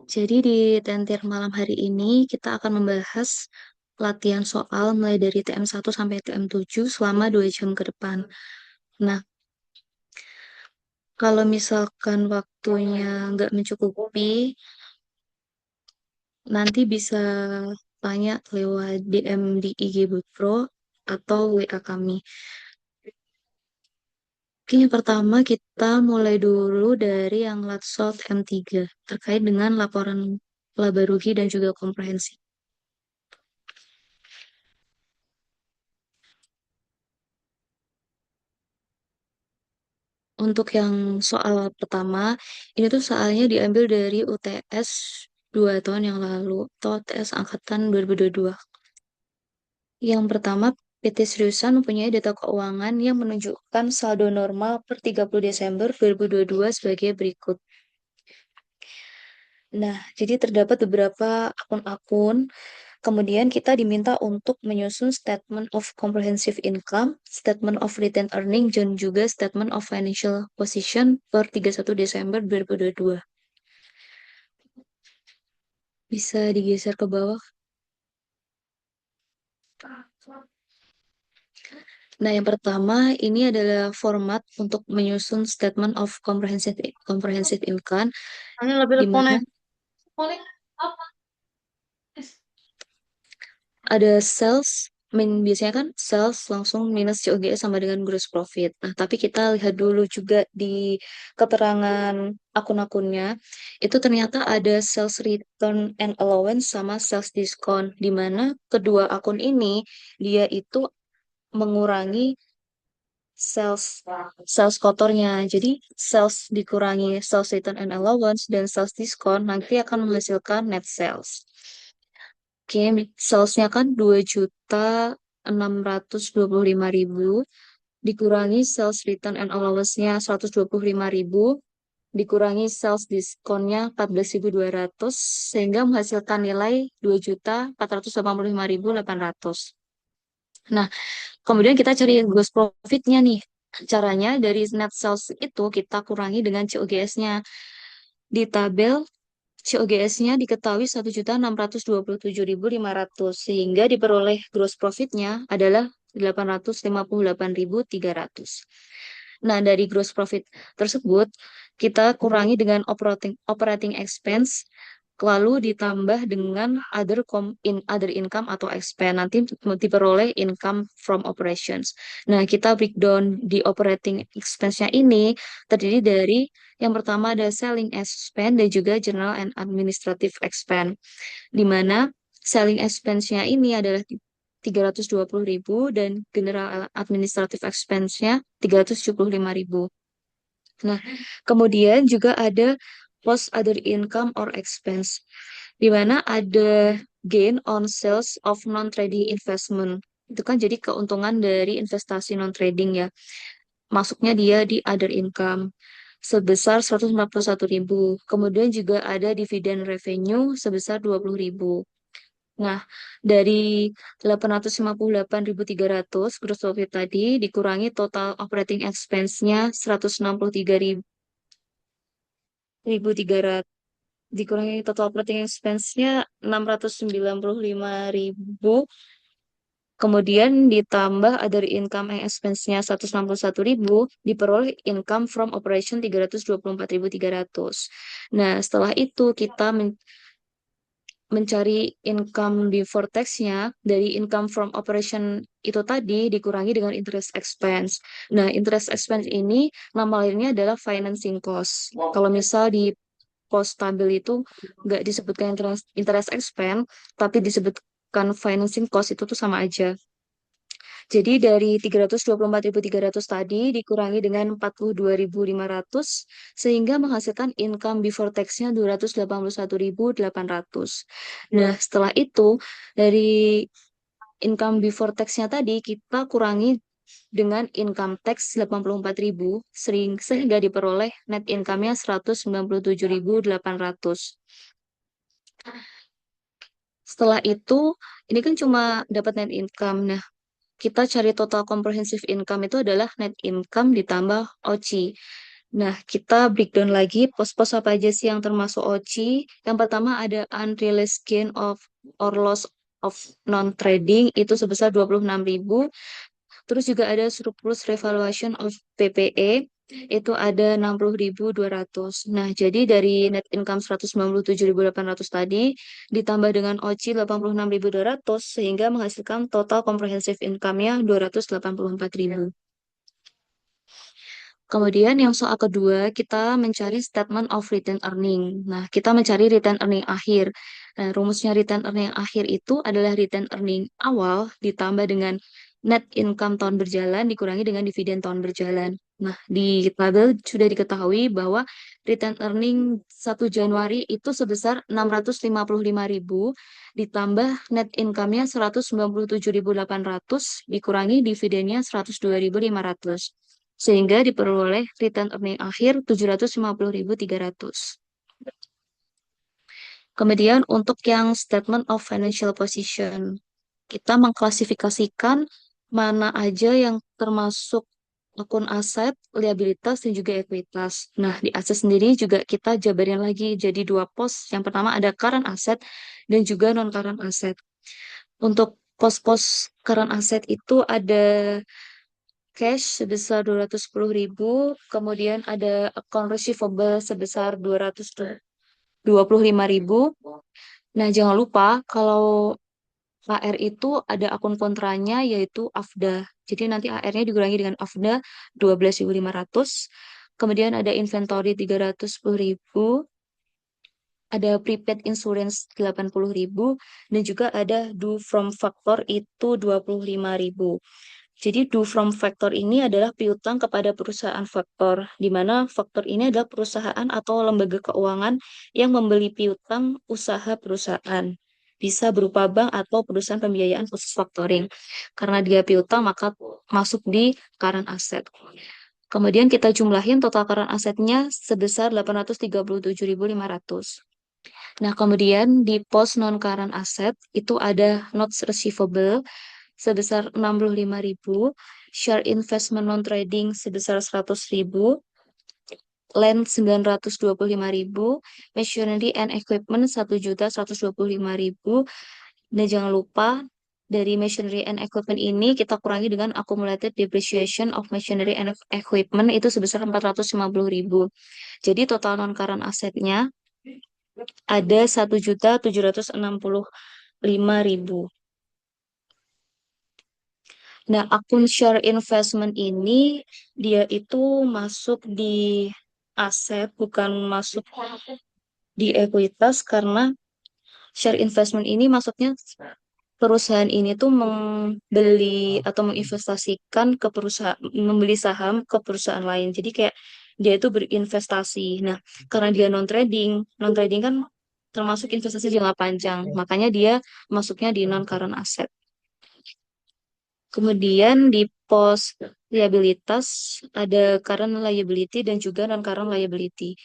Jadi di Tentir malam hari ini kita akan membahas latihan soal mulai dari TM1 sampai TM7 selama 2 jam ke depan. Nah, kalau misalkan waktunya nggak mencukupi, nanti bisa tanya lewat DM di IG Budpro atau WA kami. Oke, yang pertama kita mulai dulu dari yang Latsot M3 terkait dengan laporan laba rugi dan juga komprehensi. Untuk yang soal pertama, ini tuh soalnya diambil dari UTS 2 tahun yang lalu, atau UTS Angkatan 2022. Yang pertama, PT Seriusan mempunyai data keuangan yang menunjukkan saldo normal per 30 Desember 2022 sebagai berikut. Nah, jadi terdapat beberapa akun-akun. Kemudian kita diminta untuk menyusun Statement of Comprehensive Income, Statement of Retained Earning, dan juga Statement of Financial Position per 31 Desember 2022. Bisa digeser ke bawah. Nah, yang pertama ini adalah format untuk menyusun Statement of Comprehensive Income, Ini lebih di mana apa? ada sales, biasanya kan sales langsung minus COGS sama dengan gross profit. Nah, tapi kita lihat dulu juga di keterangan akun-akunnya, itu ternyata ada sales return and allowance sama sales discount, di mana kedua akun ini dia itu mengurangi sales sales kotornya. Jadi sales dikurangi sales return and allowance dan sales discount nanti akan menghasilkan net sales. Oke, salesnya kan 2.625.000 dikurangi sales return and allowance-nya 125.000 dikurangi sales diskonnya 14.200 sehingga menghasilkan nilai 2.485.800. Nah, kemudian kita cari gross profit-nya nih. Caranya dari net sales itu kita kurangi dengan COGS-nya. Di tabel COGS-nya diketahui 1.627.500 sehingga diperoleh gross profit-nya adalah 858.300. Nah, dari gross profit tersebut kita kurangi dengan operating expense lalu ditambah dengan other income atau expense nanti diperoleh income from operations. Nah, kita breakdown di operating expense-nya ini terdiri dari yang pertama ada selling expense dan juga general and administrative expense, di mana selling expense-nya ini adalah 320.000 dan general administrative expense-nya 375.000. Nah, kemudian juga ada post other income or expense, di mana ada gain on sales of non-trading investment. Itu kan jadi keuntungan dari investasi non-trading ya. Masuknya dia di other income sebesar 141.000. Kemudian juga ada dividen revenue sebesar 20.000. Nah, dari 858.300 gross profit tadi dikurangi total operating expense-nya 163.300 dikurangi total operating expense-nya 695.000. Kemudian ditambah other income and expense-nya 161.000, diperoleh income from operation 324.300. Nah, setelah itu kita mencari income before tax-nya dari income from operation itu tadi dikurangi dengan interest expense. Nah, interest expense ini nama lainnya adalah financing cost. Kalau misal di cost tabel itu nggak disebutkan interest expense, tapi disebutkan financing cost itu tuh sama aja. Jadi dari 324.300 tadi dikurangi dengan 42.500 sehingga menghasilkan income before tax-nya 281.800. Nah, setelah itu dari income before tax-nya tadi kita kurangi dengan income tax 84.000 sehingga diperoleh net income-nya 197.800. Setelah itu, ini kan cuma dapat net income. Nah, kita cari total comprehensive income itu adalah net income ditambah OCI. Nah, kita breakdown lagi pos-pos apa aja sih yang termasuk OCI. Yang pertama ada unrealized gain of or loss of non-trading itu sebesar 26.000. Terus juga ada surplus revaluation of PPE itu ada 60.200. Nah, jadi dari net income 197.800 tadi ditambah dengan OCI 86.200 sehingga menghasilkan total comprehensive income-nya 284.000. Kemudian yang soal kedua, kita mencari statement of return earning. Nah, kita mencari return earning akhir. Nah, rumusnya return earning akhir itu adalah return earning awal ditambah dengan net income tahun berjalan dikurangi dengan dividen tahun berjalan. Nah, di tabel sudah diketahui bahwa return earning 1 Januari itu sebesar 655.000 ditambah net income-nya 197.800 dikurangi dividennya 102.500 sehingga diperoleh return earning akhir 750.300. Kemudian untuk yang statement of financial position, kita mengklasifikasikan mana aja yang termasuk akun aset, liabilitas, dan juga ekuitas. Nah, di aset sendiri juga kita jabarin lagi jadi dua pos. Yang pertama ada current asset dan juga non-current asset. Untuk pos-pos current asset itu ada cash sebesar 210.000, kemudian ada account receivable sebesar 225.000. Nah, jangan lupa kalau AR itu ada akun kontranya yaitu AFDA. Jadi nanti AR-nya dikurangi dengan AFDA 12.500. Kemudian ada inventory 310.000, ada prepaid insurance 80.000 dan juga ada due from factor itu 25.000. Jadi due from factor ini adalah piutang kepada perusahaan faktor, di mana faktor ini adalah perusahaan atau lembaga keuangan yang membeli piutang usaha perusahaan. Bisa berupa bank atau perusahaan pembiayaan khusus factoring. Karena dia piutang, maka masuk di current asset. Kemudian kita jumlahin total current asetnya sebesar 837.500. Nah, kemudian di pos non-current asset itu ada notes receivable sebesar 65.000, share investment non-trading sebesar 100.000, land 925.000, machinery and equipment 1.125.000. Dan jangan lupa dari machinery and equipment ini kita kurangi dengan accumulated depreciation of machinery and equipment itu sebesar 450.000. Jadi total non-current asetnya ada 1.765.000. Nah, akun share investment ini dia itu masuk di aset, bukan masuk di ekuitas karena share investment ini maksudnya perusahaan ini tuh membeli atau menginvestasikan ke perusahaan, membeli saham ke perusahaan lain. Jadi kayak dia itu berinvestasi. Nah, karena dia non-trading kan termasuk investasi jangka panjang. Makanya dia masuknya di non-current asset. Kemudian di pos liabilitas ada current liability dan juga non-current liability.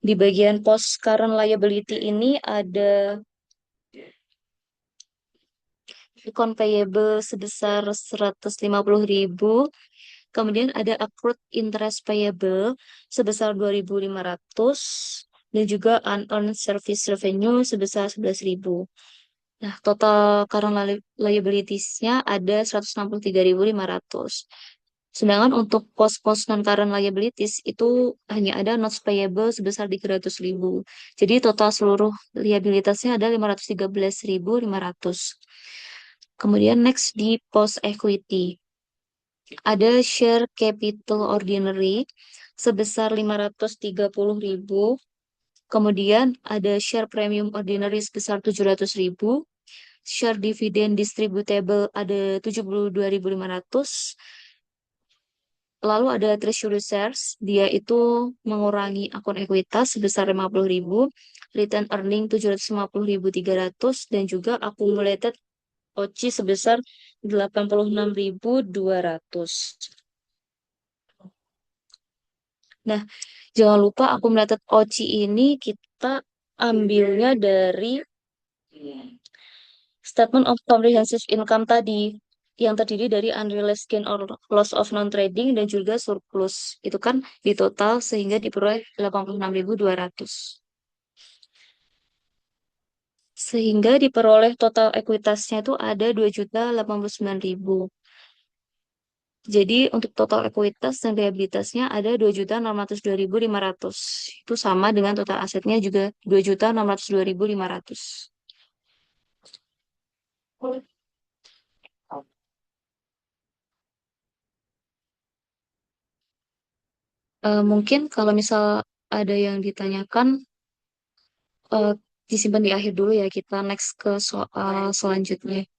Di bagian pos current liability ini ada account payable sebesar 150.000, kemudian ada accrued interest payable sebesar 2.500 dan juga unearned service revenue sebesar 11.000. Nah, total current liabilities-nya ada 163.500. Sedangkan untuk pos-pos non-current liabilities itu hanya ada notes payable sebesar 300.000. Jadi total seluruh liabilitasnya ada 513.500. Kemudian next di pos equity. Ada share capital ordinary sebesar 530.000. Kemudian ada share premium ordinary sebesar 700.000. Share dividend distributable ada 72.500. Lalu ada treasury shares, dia itu mengurangi akun ekuitas sebesar 50.000, return earning 750.300 dan juga accumulated OCI sebesar 86.200. Nah, jangan lupa accumulated OCI ini kita ambilnya dari statement of comprehensive income tadi. yang terdiri dari unrealized gain or loss of non-trading dan juga surplus. Itu kan di total sehingga diperoleh 86.200. Sehingga diperoleh total ekuitasnya itu ada 2.089.000. Jadi untuk total ekuitas dan liabilitasnya ada 2.602.500. Itu sama dengan total asetnya juga 2.602.500. Mungkin kalau misal ada yang ditanyakan, eh, disimpan di akhir dulu ya. Kita next ke soal selanjutnya.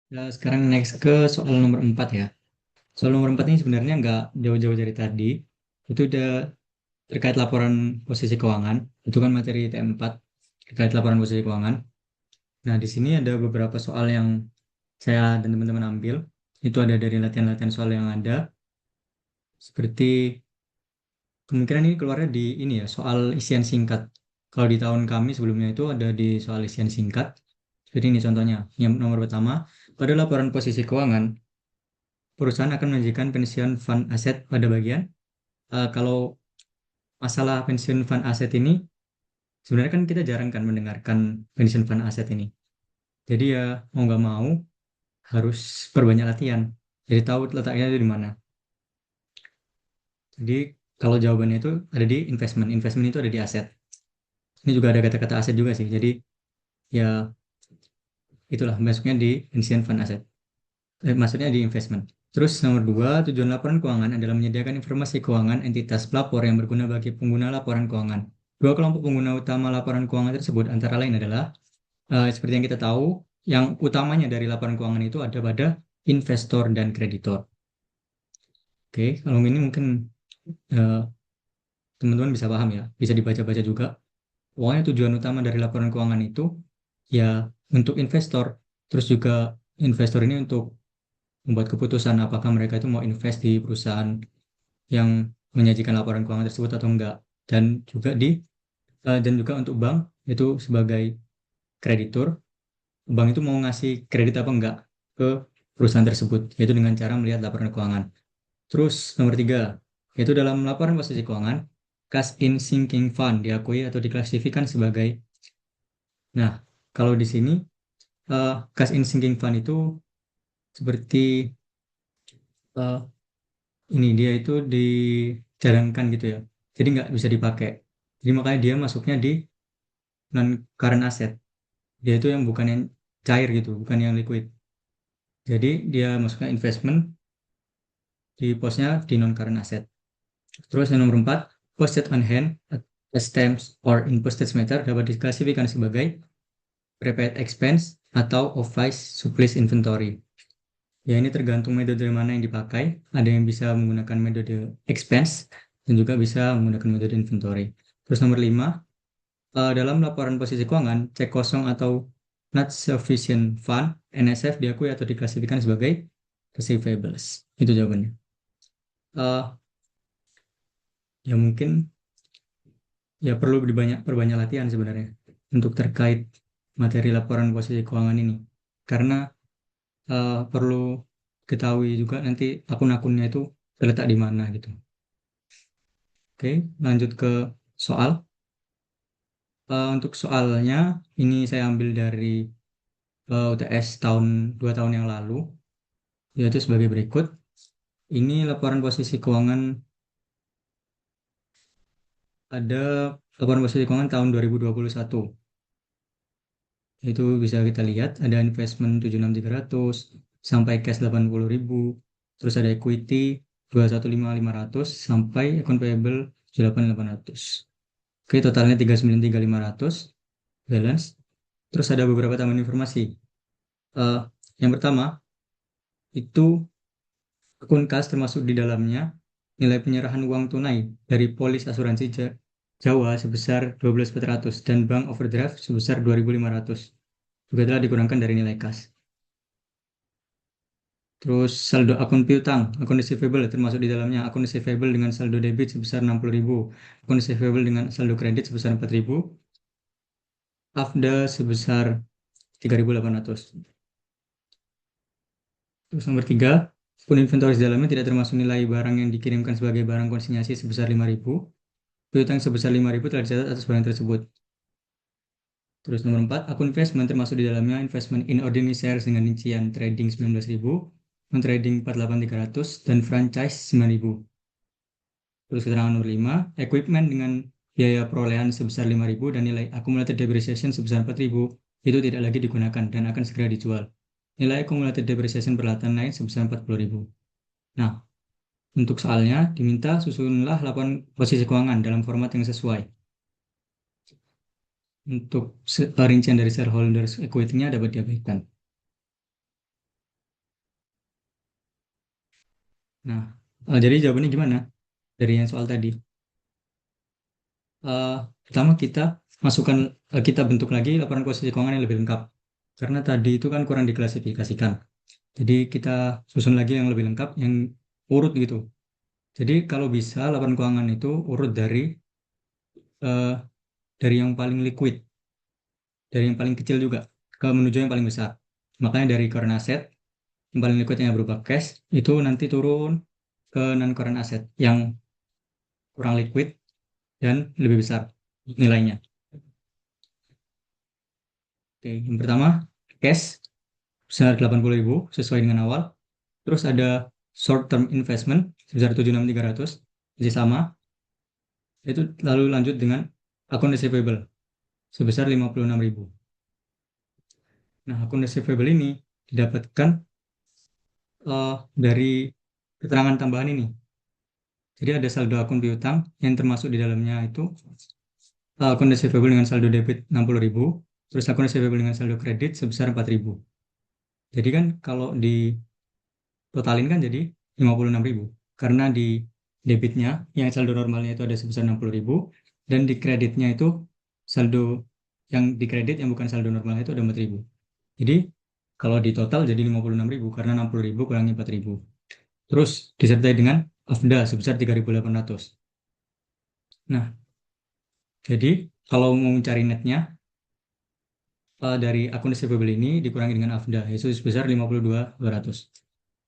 Nah, sekarang next ke soal nomor 4 ya. Soal nomor 4 ini sebenarnya nggak jauh-jauh dari tadi. Itu udah terkait laporan posisi keuangan. Itu kan materi TM4 terkait laporan posisi keuangan. Nah, di sini ada beberapa soal yang saya dan teman-teman ambil. Itu ada dari latihan-latihan soal yang ada. Seperti kemungkinan ini keluarnya di ini ya, soal isian singkat. Kalau di tahun kami sebelumnya itu ada di soal isian singkat. Jadi ini contohnya. Yang nomor pertama, pada laporan posisi keuangan, perusahaan akan menyajikan pensiun fund aset pada bagian. Kalau masalah pensiun fund aset ini, sebenarnya kan kita jarang kan mendengarkan pensiun fund aset ini. Jadi ya mau nggak mau harus perbanyak latihan. Jadi tahu letaknya itu di mana. Jadi kalau jawabannya itu ada di investment. Investment itu ada di aset. Ini juga ada kata-kata aset juga sih. Jadi ya itulah masuknya di pensiun fund aset. Maksudnya di investment. Terus nomor dua, tujuan laporan keuangan adalah menyediakan informasi keuangan entitas pelapor yang berguna bagi pengguna laporan keuangan. Dua kelompok pengguna utama laporan keuangan tersebut antara lain adalah seperti yang kita tahu, yang utamanya dari laporan keuangan itu ada pada investor dan kreditor. Oke, kalau ini mungkin eh, teman-teman bisa paham ya, bisa dibaca-baca juga. Pokoknya tujuan utama dari laporan keuangan itu ya untuk investor, terus juga investor ini untuk membuat keputusan apakah mereka itu mau invest di perusahaan yang menyajikan laporan keuangan tersebut atau enggak. Dan juga dan juga untuk bank itu sebagai kreditur, bank itu mau ngasih kredit apa enggak ke perusahaan tersebut, yaitu dengan cara melihat laporan keuangan. Terus nomor tiga, yaitu dalam laporan posisi keuangan, cash in sinking fund diakui atau diklasifikasikan sebagai, nah kalau di sini cash in sinking fund itu seperti eh, ini dia itu dijarangkan gitu ya, jadi nggak bisa dipakai. Jadi makanya dia masuknya di non current asset, dia itu yang bukan yang cair gitu, bukan yang liquid. Jadi dia masuknya investment di posnya di non current asset. Terus yang nomor 4, postage on hand, stamps or in postage meter dapat diklasifikasikan sebagai prepaid expense atau office supplies inventory. Ya ini tergantung metode mana yang dipakai. Ada yang bisa menggunakan metode expense dan juga bisa menggunakan metode inventory. Terus nomor 5, dalam laporan posisi keuangan, cek kosong atau not sufficient fund, NSF diakui atau diklasifikasikan sebagai receivables. Itu jawabannya. Eh, ya mungkin ya perlu perbanyak latihan sebenarnya untuk terkait materi laporan posisi keuangan ini. Karena perlu ketahui juga nanti akun-akunnya itu terletak di mana gitu. Oke, lanjut ke soal. Untuk soalnya ini saya ambil dari UTS 2 tahun yang lalu, yaitu sebagai berikut. Ini laporan posisi keuangan, ada laporan posisi keuangan tahun 2021. Itu bisa kita lihat ada investment 76.300 sampai cash 80.000, terus ada equity 215.500 sampai account payable 78.800. Oke, totalnya 393.500 balance. Terus ada beberapa tambahan informasi. Eh, yang pertama itu Akun kas termasuk di dalamnya nilai penyerahan uang tunai dari polis asuransi Jawa sebesar 12.400 dan bank overdraft sebesar 2.500 juga telah dikurangkan dari nilai kas. Terus saldo akun piutang, akun receivable termasuk di dalamnya akun receivable dengan saldo debit sebesar 60.000, akun receivable dengan saldo kredit sebesar 4.000, AFDA sebesar 3.800. Terus nomor 3, akun inventoris dalamnya tidak termasuk nilai barang yang dikirimkan sebagai barang konsinyasi sebesar 5.000. Piutang sebesar 5.000 telah dicatat atas barang tersebut. Terus nomor 4, akun investment termasuk di dalamnya investment in ordinary shares dengan rincian trading 19.000, non-trading 48.300, dan franchise 9.000. Terus keterangan nomor 5, equipment dengan biaya perolehan sebesar 5.000 dan nilai accumulated depreciation sebesar 4.000 itu tidak lagi digunakan dan akan segera dijual. Nilai accumulated depreciation peralatan lain sebesar 40.000. Nah, untuk soalnya diminta susunlah laporan posisi keuangan dalam format yang sesuai. Untuk rincian dari shareholders equity-nya dapat diabaikan. Nah, jadi jawabannya gimana dari yang soal tadi? Eh, Pertama kita bentuk lagi laporan posisi keuangan yang lebih lengkap. Karena tadi itu kan kurang diklasifikasikan. Jadi kita susun lagi yang lebih lengkap, yang urut gitu. Jadi kalau bisa laporan keuangan itu urut eh, dari yang paling liquid, dari yang paling kecil juga ke menuju yang paling besar. Makanya dari current asset yang paling liquid yang berupa cash itu nanti turun ke non current asset yang kurang liquid dan lebih besar nilainya. Oke, yang pertama cash sebesar 80.000 sesuai dengan awal. Terus ada short term investment sebesar 76.300 masih sama. Itu lalu lanjut dengan akun receivable sebesar 56.000. Nah, akun receivable ini didapatkan dari keterangan tambahan ini. Jadi ada saldo akun piutang yang termasuk di dalamnya itu akun receivable dengan saldo debit 60.000, terus akun receivable dengan saldo kredit sebesar 4.000. Jadi kan kalau di totalin kan jadi 56.000. Karena di debitnya yang saldo normalnya itu ada sebesar 60.000 dan di kreditnya itu saldo yang di kredit yang bukan saldo normalnya itu ada 4.000. Jadi kalau di total jadi 56.000 karena 60.000 kurangi 4.000. Terus disertai dengan AFDA sebesar 3.800. Nah, jadi kalau mau mencari netnya dari akun receivable ini dikurangi dengan AFDA yaitu sebesar 52.200.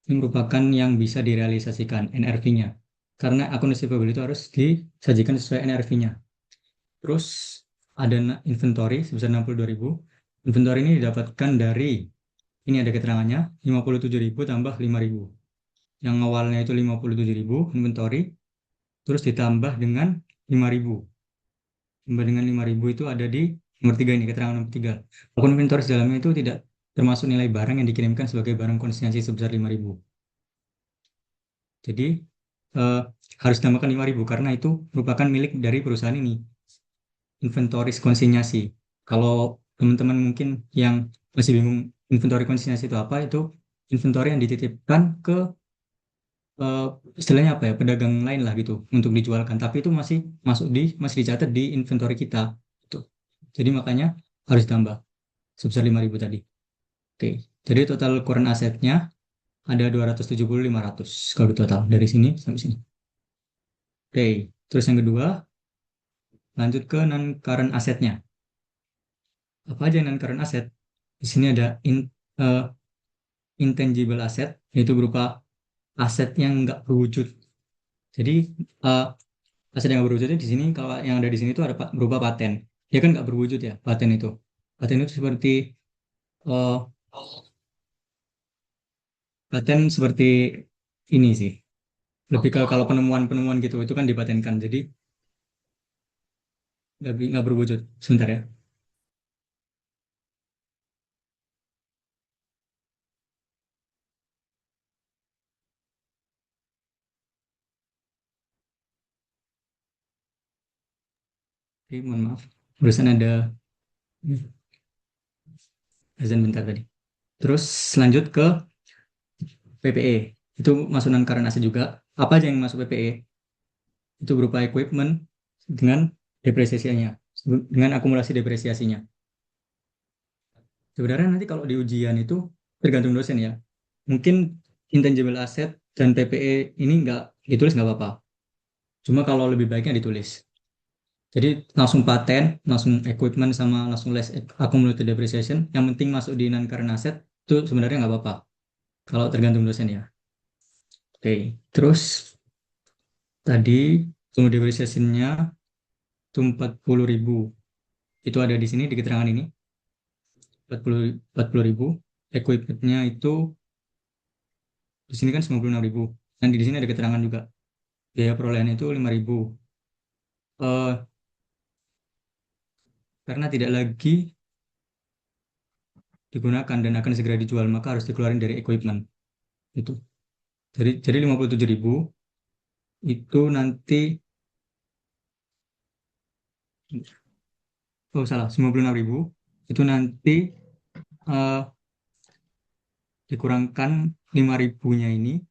Ini merupakan yang bisa direalisasikan NRV-nya. Karena akun receivable itu harus disajikan sesuai NRV-nya. Terus ada inventory sebesar 62.000. Inventory ini didapatkan dari, ini ada keterangannya, 57.000 tambah 5.000. Yang awalnya itu 57.000 inventory, terus ditambah dengan 5.000. Tambah dengan 5.000 itu ada di nomor 3 ini, keterangan nomor 3. Akun inventory dalamnya itu tidak termasuk nilai barang yang dikirimkan sebagai barang konsinyasi sebesar 5.000. Jadi harus ditambahkan 5.000 karena itu merupakan milik dari perusahaan ini. Inventoris konsinyasi. Kalau teman-teman mungkin yang masih bingung inventory konsinyasi itu apa, itu inventory yang dititipkan ke eh, istilahnya apa ya, pedagang lain lah gitu untuk dijualkan. Tapi itu masih dicatat di inventory kita. Gitu. Jadi makanya harus ditambah sebesar 5.000 tadi. Oke. Jadi total current asetnya ada 270.500 kalau total dari sini sampai sini. Oke, terus yang kedua, lanjut ke non current asetnya. Apa aja non current asset? Di sini ada eh, intangible asset, yaitu berupa aset yang nggak berwujud. Jadi eh, aset yang nggak berwujud itu di sini, kalau yang ada di sini itu ada berupa paten. Dia kan nggak berwujud ya, paten itu. Paten itu eh, seperti ini sih. Lebih ke kalau penemuan-penemuan gitu, itu kan dipatenkan. Jadi nggak berwujud. Sebentar ya. Oke, mohon maaf. Barusan ada azan bentar tadi. Terus lanjut ke PPE. itu masuk non current asset juga. Apa aja yang masuk PPE? Itu berupa equipment dengan depresiasinya, dengan akumulasi depresiasinya. Sebenarnya nanti kalau di ujian itu tergantung dosen ya. Mungkin intangible asset dan PPE ini nggak ditulis nggak apa-apa. Cuma kalau lebih baiknya ditulis. Jadi langsung paten, langsung equipment sama langsung less accumulated depreciation. Yang penting masuk di non current asset itu sebenarnya nggak apa-apa. Kalau tergantung dosen ya. Oke, terus tadi accumulated depreciation-nya itu 40.000. Itu ada di sini di keterangan ini. 40.000. Equipment-nya itu di sini kan 96.000. Dan di sini ada keterangan juga. Biaya perolehan itu 5.000. Eh, karena tidak lagi digunakan dan akan segera dijual, maka harus dikeluarin dari equipment. Itu. Jadi 57.000 itu nanti, oh salah, 96.000 itu nanti eh, dikurangkan 5.000-nya ini,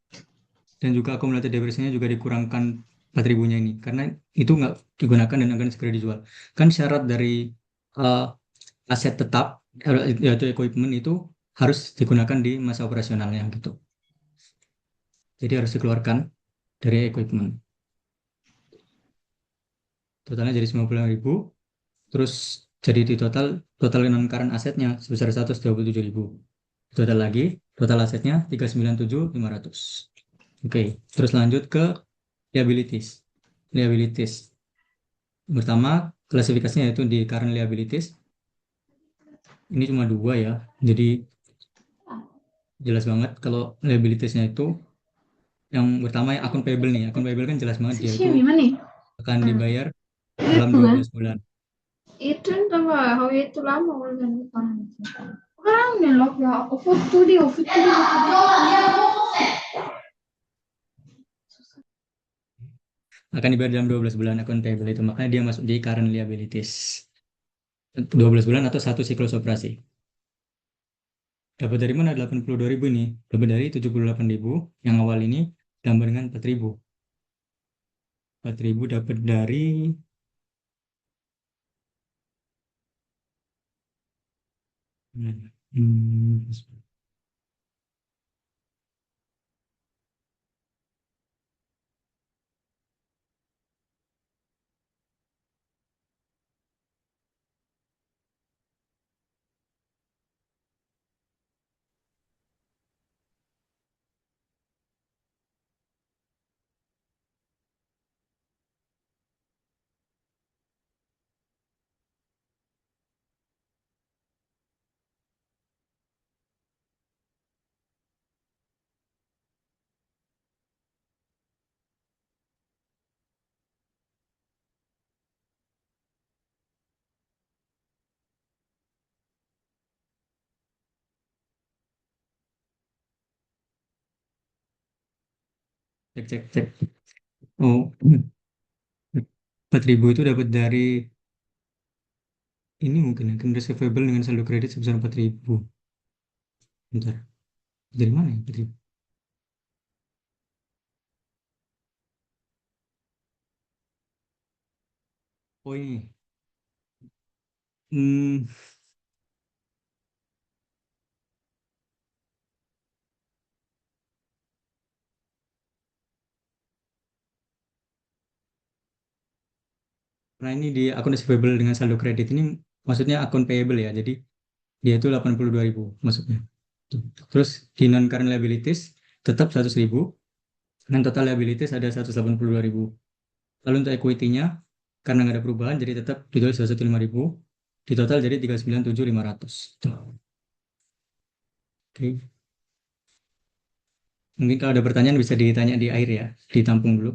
dan juga akumulatif depresinya juga dikurangkan 4.000-nya ini, karena itu nggak digunakan dan akan segera dijual. Kan syarat dari eh, aset tetap, yaitu equipment itu harus digunakan di masa operasionalnya gitu. Jadi harus dikeluarkan dari equipment. Totalnya jadi 90.000, terus jadi di total non current asetnya sebesar 127.000. Total lagi, total asetnya 397.500. Oke, terus lanjut ke liabilities. Liabilities. Pertama, klasifikasinya yaitu di current liabilities. Ini cuma dua ya, jadi jelas banget kalau liabilitiesnya itu yang pertama ya akun payable nih. Akun payable kan jelas banget dia itu Sisi mana nih? akan dibayar dalam Itu kan? 12 bulan. Itu tambah how itu lama kan bukan. Sekarang nih loh ya, foto dia, foto dia. Akan dibayar dalam 12 bulan akun payable itu. Makanya dia masuk di current liabilities. 12 bulan atau satu siklus operasi. Dapat dari mana 82.000 ini? Dapat dari 78.000 yang awal ini tambah dengan 4.000. 4.000 dapat dari hmm, cek cek cek. Oh, 4.000 itu dapat dari ini mungkin ya, kan receivable dengan saldo kredit sebesar 4.000. Bentar. Dari mana ya 4.000? Oh ini. Hmm, nah ini di akun receivable dengan saldo kredit ini maksudnya akun payable ya. Jadi dia itu 82.000 maksudnya. Tuh. Terus di non current liabilities tetap 100.000 dan total liabilities ada 182.000. Lalu untuk equity-nya karena nggak ada perubahan jadi tetap ditulis 105.000. Di total jadi 397.500. Tuh. Oke. Mungkin kalau ada pertanyaan bisa ditanya di akhir ya, ditampung dulu.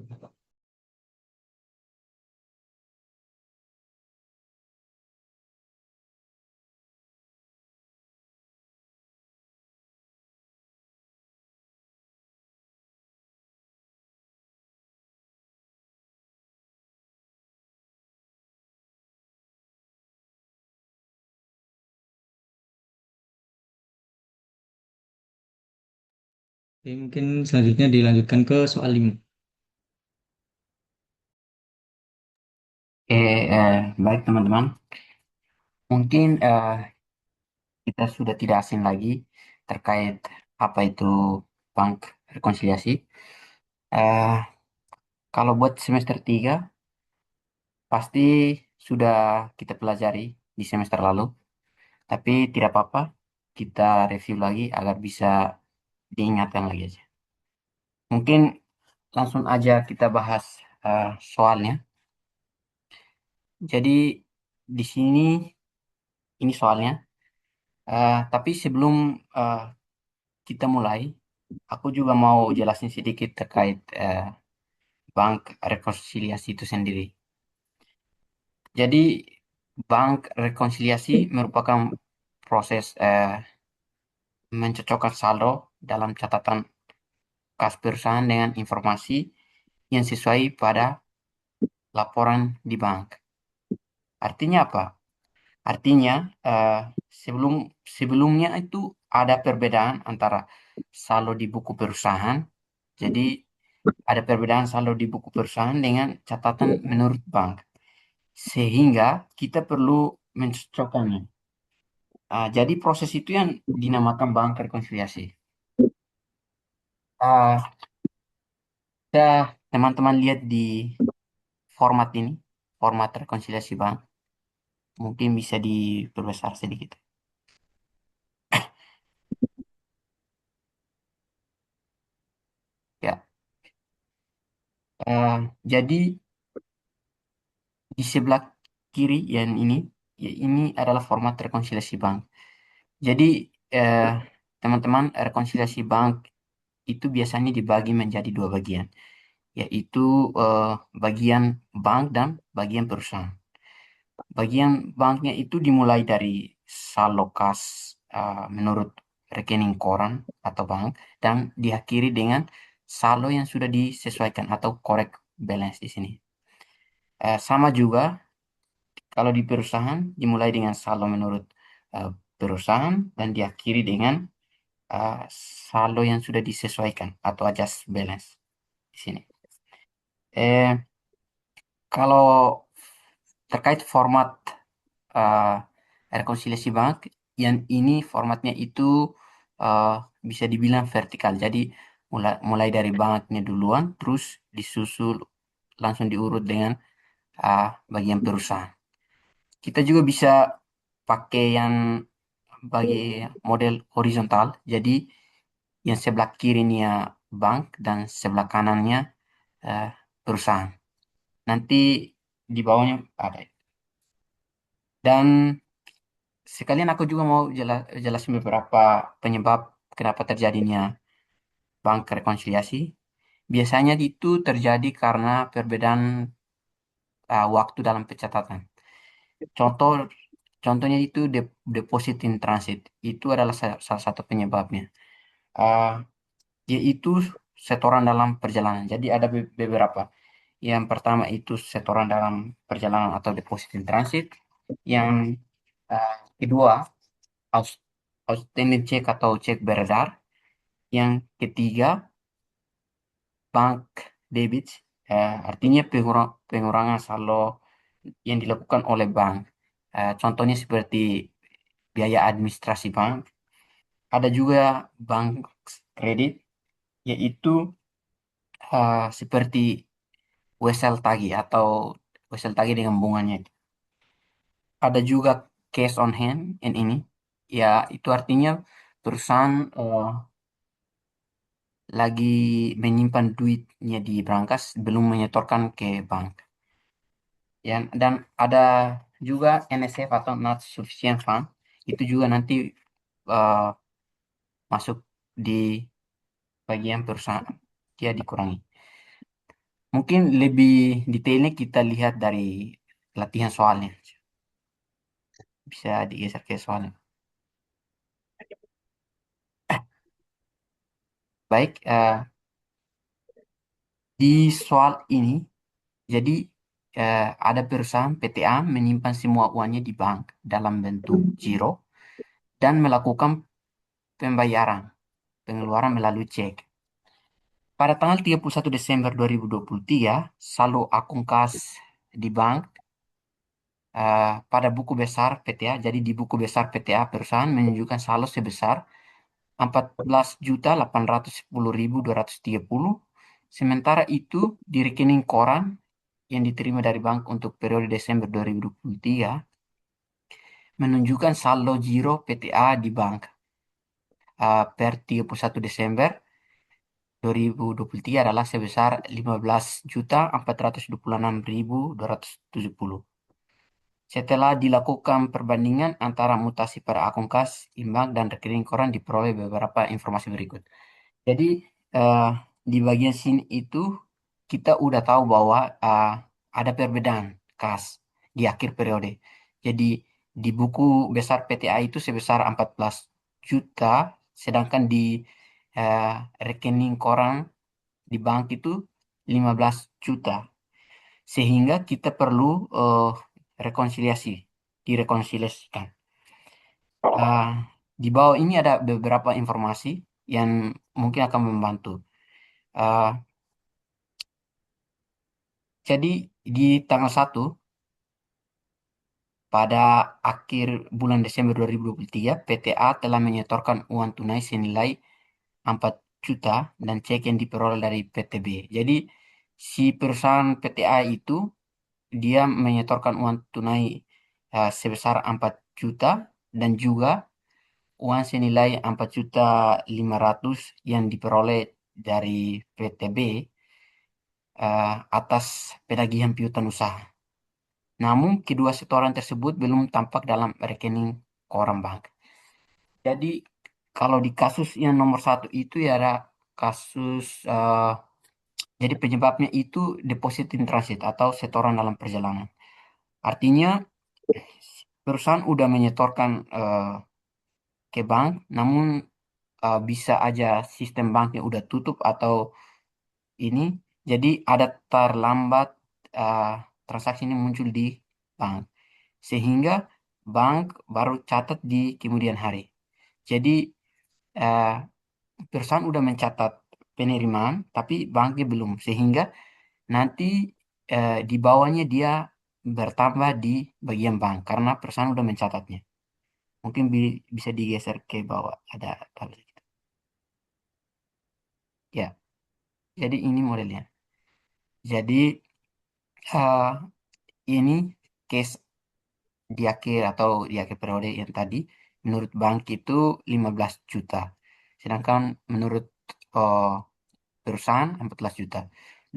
Oke, mungkin selanjutnya dilanjutkan ke soal 5. Oke, baik teman-teman. Mungkin kita sudah tidak asing lagi terkait apa itu bank rekonsiliasi. Eh, Kalau buat semester 3 pasti sudah kita pelajari di semester lalu, tapi tidak apa-apa, kita review lagi agar bisa diingatkan lagi aja. Mungkin langsung aja kita bahas soalnya. Jadi di sini ini soalnya. Tapi sebelum eh, kita mulai, aku juga mau jelasin sedikit terkait bank rekonsiliasi itu sendiri. Jadi, bank rekonsiliasi merupakan proses mencocokkan saldo dalam catatan kas perusahaan dengan informasi yang sesuai pada laporan di bank. Artinya apa? Artinya sebelum sebelumnya itu ada perbedaan antara saldo di buku perusahaan. Jadi ada perbedaan saldo di buku perusahaan dengan catatan menurut bank. Sehingga kita perlu mencocokkannya. Jadi proses itu yang dinamakan bank rekonsiliasi. Ah, teman-teman lihat di format ini, format rekonsiliasi bank, mungkin bisa diperbesar sedikit. Ya, jadi di sebelah kiri yang ini, ya ini adalah format rekonsiliasi bank. Jadi eh, teman-teman, rekonsiliasi bank itu biasanya dibagi menjadi dua bagian, yaitu eh, bagian bank dan bagian perusahaan. Bagian banknya itu dimulai dari saldo kas menurut rekening koran atau bank dan diakhiri dengan saldo yang sudah disesuaikan atau correct balance di sini. Sama juga kalau di perusahaan dimulai dengan saldo menurut eh, perusahaan dan diakhiri dengan eh, saldo yang sudah disesuaikan atau adjust balance di sini. Eh, Kalau terkait format eh, rekonsiliasi bank, yang ini formatnya itu eh, bisa dibilang vertikal. Jadi mulai dari banknya duluan, terus disusul langsung diurut dengan bagian perusahaan. Kita juga bisa pakai yang bagi model horizontal. Jadi yang sebelah kirinya bank dan sebelah kanannya eh, perusahaan. Nanti di bawahnya ada. Dan sekalian aku juga mau jelasin beberapa penyebab kenapa terjadinya bank rekonsiliasi. Biasanya itu terjadi karena perbedaan waktu dalam pencatatan. Contoh contohnya itu deposit in transit. Itu adalah salah satu penyebabnya. Uh, Yaitu setoran dalam perjalanan. Jadi ada beberapa. Yang pertama itu setoran dalam perjalanan atau deposit in transit. Yang kedua Aus- outstanding check atau cek beredar. Yang ketiga, bank debit, artinya pengurangan saldo yang dilakukan oleh bank. Contohnya seperti biaya administrasi bank. Ada juga bank kredit, yaitu seperti wesel tagih atau wesel tagih dengan bunganya. Ada juga cash on hand, yang ini. Ya, itu artinya perusahaan lagi menyimpan duitnya di brankas belum menyetorkan ke bank. Ya, dan ada juga NSF atau Not Sufficient Fund, itu juga nanti eh, masuk di bagian perusahaan, dia dikurangi. Mungkin lebih detailnya kita lihat dari latihan soalnya. Bisa digeser ke soalnya. Baik, di soal ini, jadi ada perusahaan PTA menyimpan semua uangnya di bank dalam bentuk giro dan melakukan pembayaran pengeluaran melalui cek. Pada tanggal 31 Desember 2023, saldo akun kas di bank pada buku besar PTA, jadi di buku besar PTA perusahaan menunjukkan saldo sebesar 14.810.230. Sementara itu di rekening koran yang diterima dari bank untuk periode Desember 2023 menunjukkan saldo giro PTA di bank per 31 Desember 2023 adalah sebesar 15.426.270. Setelah dilakukan perbandingan antara mutasi pada akun kas, imbang, dan rekening koran diperoleh beberapa informasi berikut. Jadi eh, di bagian sini itu kita udah tahu bahwa ada perbedaan kas di akhir periode. Jadi di buku besar PTA itu sebesar 14 juta, sedangkan di eh, rekening koran di bank itu 15 juta. Sehingga kita perlu rekonsiliasi, direkonsiliasikan. Ah, di bawah ini ada beberapa informasi yang mungkin akan membantu. Ah, jadi di tanggal 1 pada akhir bulan Desember 2023, PTA telah menyetorkan uang tunai senilai 4 juta dan cek yang diperoleh dari PTB. Jadi si perusahaan PTA itu dia menyetorkan uang tunai sebesar 4 juta dan juga uang senilai 4.500.000 yang diperoleh dari PTB atas penagihan piutang usaha. Namun, kedua setoran tersebut belum tampak dalam rekening koran bank. Jadi, kalau di kasus yang nomor satu itu ya ada kasus, jadi penyebabnya itu deposit in transit atau setoran dalam perjalanan. Artinya, perusahaan udah menyetorkan ke bank, namun bisa aja sistem banknya udah tutup atau ini, jadi ada terlambat uh, transaksi ini muncul di bank, sehingga bank baru catat di kemudian hari. Jadi uh, perusahaan udah mencatat penerimaan, tapi banknya belum, sehingga nanti di bawahnya dia bertambah di bagian bank karena perusahaan udah mencatatnya. Mungkin bisa digeser ke bawah, ada tabel gitu. Ya, jadi ini modelnya. Jadi eh, ini case di akhir periode yang tadi menurut bank itu 15 juta. Sedangkan menurut eh, perusahaan 14 juta.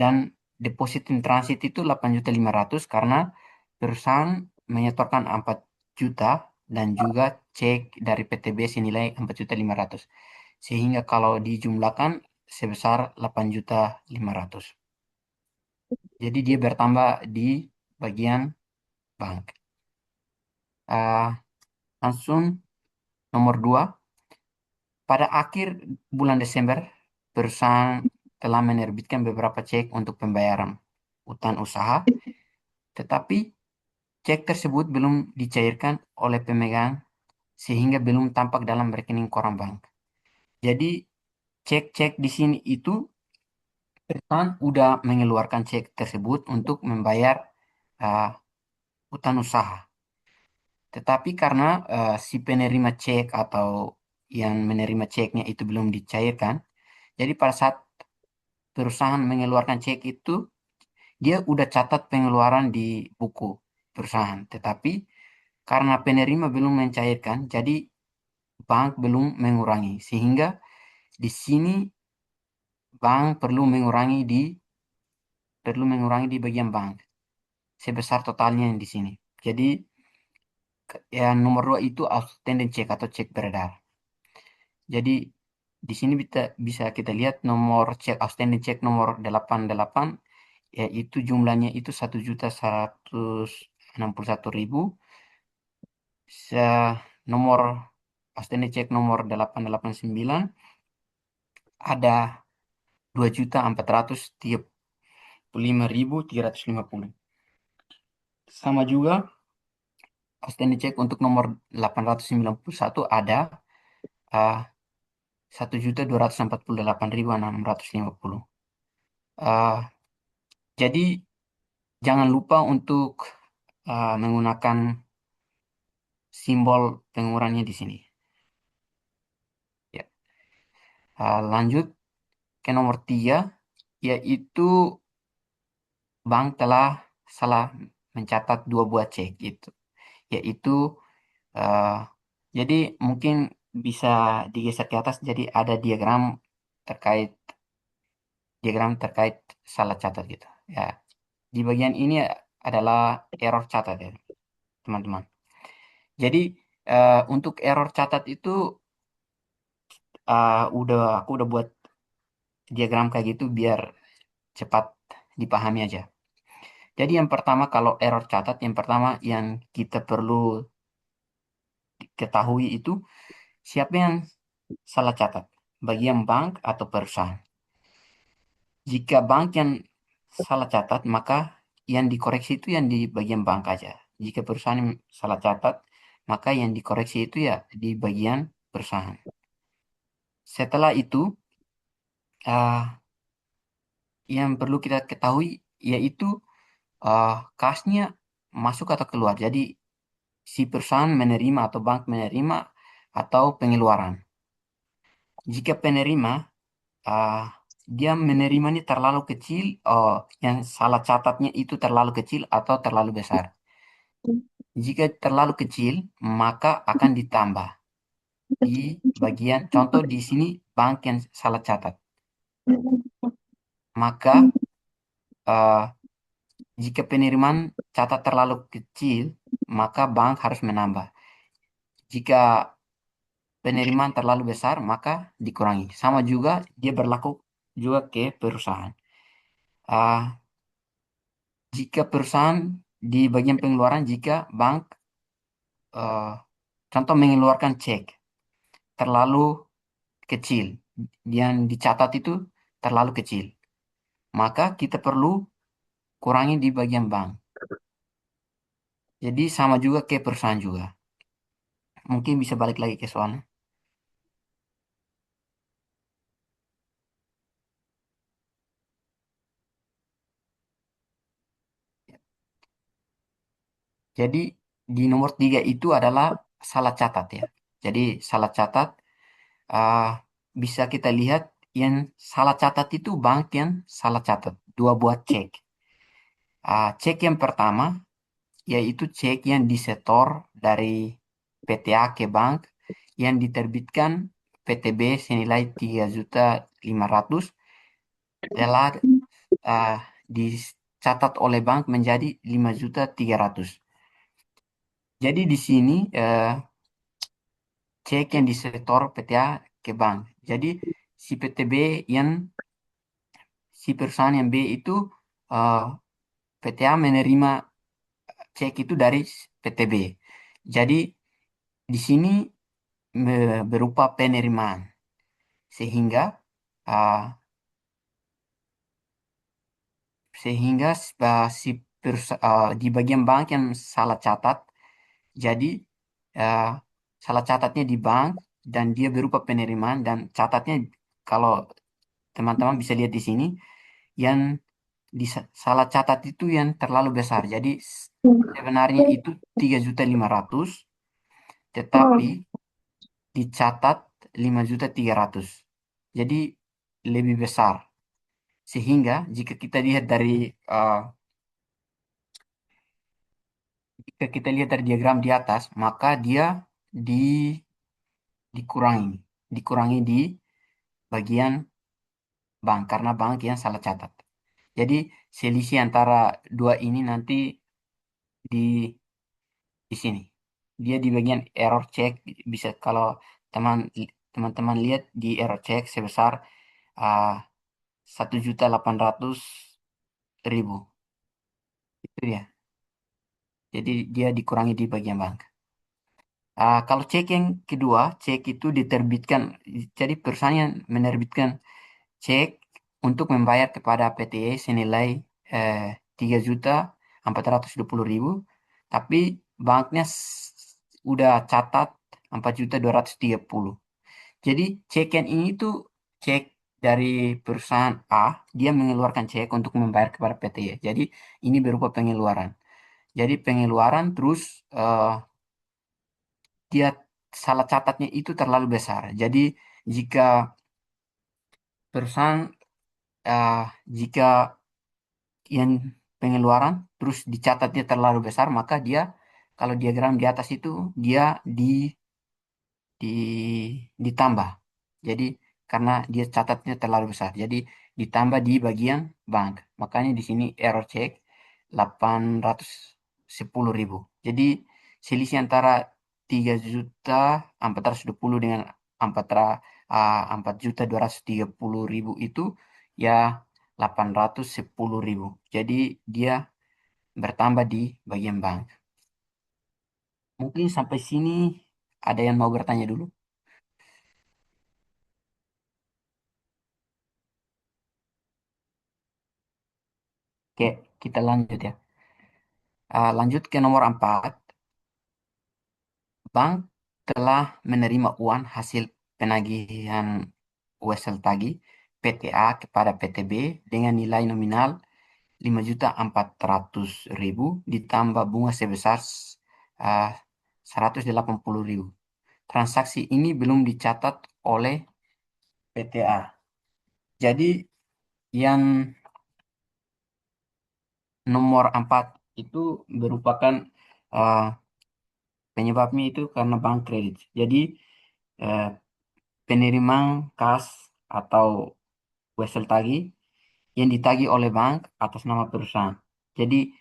Dan deposit in transit itu 8.500.000 karena perusahaan menyetorkan 4 juta dan juga cek dari PTB senilai 4.500.000. Sehingga kalau dijumlahkan sebesar 8.500.000. Jadi dia bertambah di bagian bank. Ah, langsung nomor 2, pada akhir bulan Desember, perusahaan telah menerbitkan beberapa cek untuk pembayaran utang usaha, tetapi cek tersebut belum dicairkan oleh pemegang sehingga belum tampak dalam rekening koran bank. Jadi cek-cek di sini itu perusahaan udah mengeluarkan cek tersebut untuk membayar uh, utang usaha. Tetapi karena si penerima cek atau yang menerima ceknya itu belum dicairkan, jadi pada saat perusahaan mengeluarkan cek itu, dia udah catat pengeluaran di buku perusahaan. Tetapi karena penerima belum mencairkan, jadi bank belum mengurangi. Sehingga di sini bank perlu mengurangi di bagian bank sebesar totalnya yang di sini. Jadi yang nomor 2 itu outstanding check atau cek beredar. Jadi di sini bisa kita lihat nomor cek outstanding cek nomor 88, yaitu jumlahnya itu 1.161.000. Nomor outstanding cek nomor 889 ada 2.435.350. Sama juga outstanding cek untuk nomor 891 ada 1.248.650. Jadi jangan lupa untuk menggunakan simbol pengurangannya di sini. Ya. Lanjut ke nomor 3, yaitu bank telah salah mencatat 2 buah cek itu, yaitu eh, jadi mungkin bisa digeser ke atas. Jadi ada terkait diagram terkait salah catat gitu. Ya, di bagian ini adalah error catat ya, teman-teman. Jadi untuk error catat itu aku udah buat diagram kayak gitu biar cepat dipahami aja. Jadi yang pertama kalau error catat, yang pertama yang kita perlu ketahui itu siapa yang salah catat, bagian bank atau perusahaan. Jika bank yang salah catat, maka yang dikoreksi itu yang di bagian bank aja. Jika perusahaan yang salah catat, maka yang dikoreksi itu ya di bagian perusahaan. Setelah itu, ah, yang perlu kita ketahui yaitu kasnya masuk atau keluar. Jadi si perusahaan menerima atau bank menerima atau pengeluaran. Jika penerima, ah, dia menerimanya terlalu kecil, yang salah catatnya itu terlalu kecil atau terlalu besar. Jika terlalu kecil, maka akan ditambah di bagian contoh di sini bank yang salah catat. Maka eh, jika penerimaan catat terlalu kecil, maka bank harus menambah. Jika penerimaan terlalu besar, maka dikurangi. Sama juga dia berlaku juga ke perusahaan. Ah, jika perusahaan di bagian pengeluaran, jika bank eh, contoh mengeluarkan cek terlalu kecil, yang dicatat itu terlalu kecil, maka kita perlu kurangi di bagian bank. Jadi sama juga ke perusahaan juga. Mungkin bisa balik lagi ke soalnya. Jadi di nomor 3 itu adalah salah catat ya. Jadi salah catat ah, bisa kita lihat yang salah catat itu bank yang salah catat 2 buah cek. Cek yang pertama yaitu cek yang disetor dari PTA ke bank yang diterbitkan PTB senilai 3.500.000 telah ah, dicatat oleh bank menjadi 5.300.000. Jadi di sini cek yang disetor PTA ke bank. Jadi si PTB yang si perusahaan yang B itu eh, PTA menerima cek itu dari PTB. Jadi di sini berupa penerimaan sehingga uh, sehingga di bagian bank yang salah catat, jadi uh, salah catatnya di bank dan dia berupa penerimaan dan catatnya kalau teman-teman bisa lihat di sini yang salah catat itu yang terlalu besar. Jadi sebenarnya itu 3.500.000 tetapi dicatat 5.300.000. Jadi lebih besar. Sehingga uh, jika kita lihat dari diagram di atas, maka dia di dikurangi, dikurangi di bagian bank karena bank yang salah catat. Jadi selisih antara dua ini nanti di di sini. Dia di bagian error check bisa kalau teman teman-teman lihat di error check sebesar 1.800.000 itu ya. Jadi dia dikurangi di bagian bank. Kalau cek yang kedua, cek itu diterbitkan. Jadi perusahaan yang menerbitkan cek untuk membayar kepada PTE senilai 3.420.000, tapi banknya udah catat 4.230. Jadi cekian ini tuh cek dari perusahaan A, dia mengeluarkan cek untuk membayar kepada PT Y. Jadi ini berupa pengeluaran. Jadi pengeluaran terus dia salah catatnya itu terlalu besar. Jadi jika perusahaan eh, jika yang pengeluaran terus dicatatnya terlalu besar, maka dia kalau diagram di atas itu dia di ditambah. Jadi karena dia catatnya terlalu besar, jadi ditambah di bagian bank. Makanya di sini error check 810.000. Jadi selisih antara 3.420 dengan 4.230.000 itu ya 810.000. Jadi dia bertambah di bagian bank. Mungkin sampai sini ada yang mau bertanya dulu? Oke, kita lanjut ya. Lanjut ke nomor 4. Bank telah menerima uang hasil penagihan wesel tagih PTA kepada PTB dengan nilai nominal 5.400.000 ditambah bunga sebesar uh, 180.000. Transaksi ini belum dicatat oleh PTA. Jadi yang nomor 4 itu merupakan uh, penyebabnya itu karena bank kredit. Jadi eh, penerimaan kas atau wesel tagih yang ditagih oleh bank atas nama perusahaan. Jadi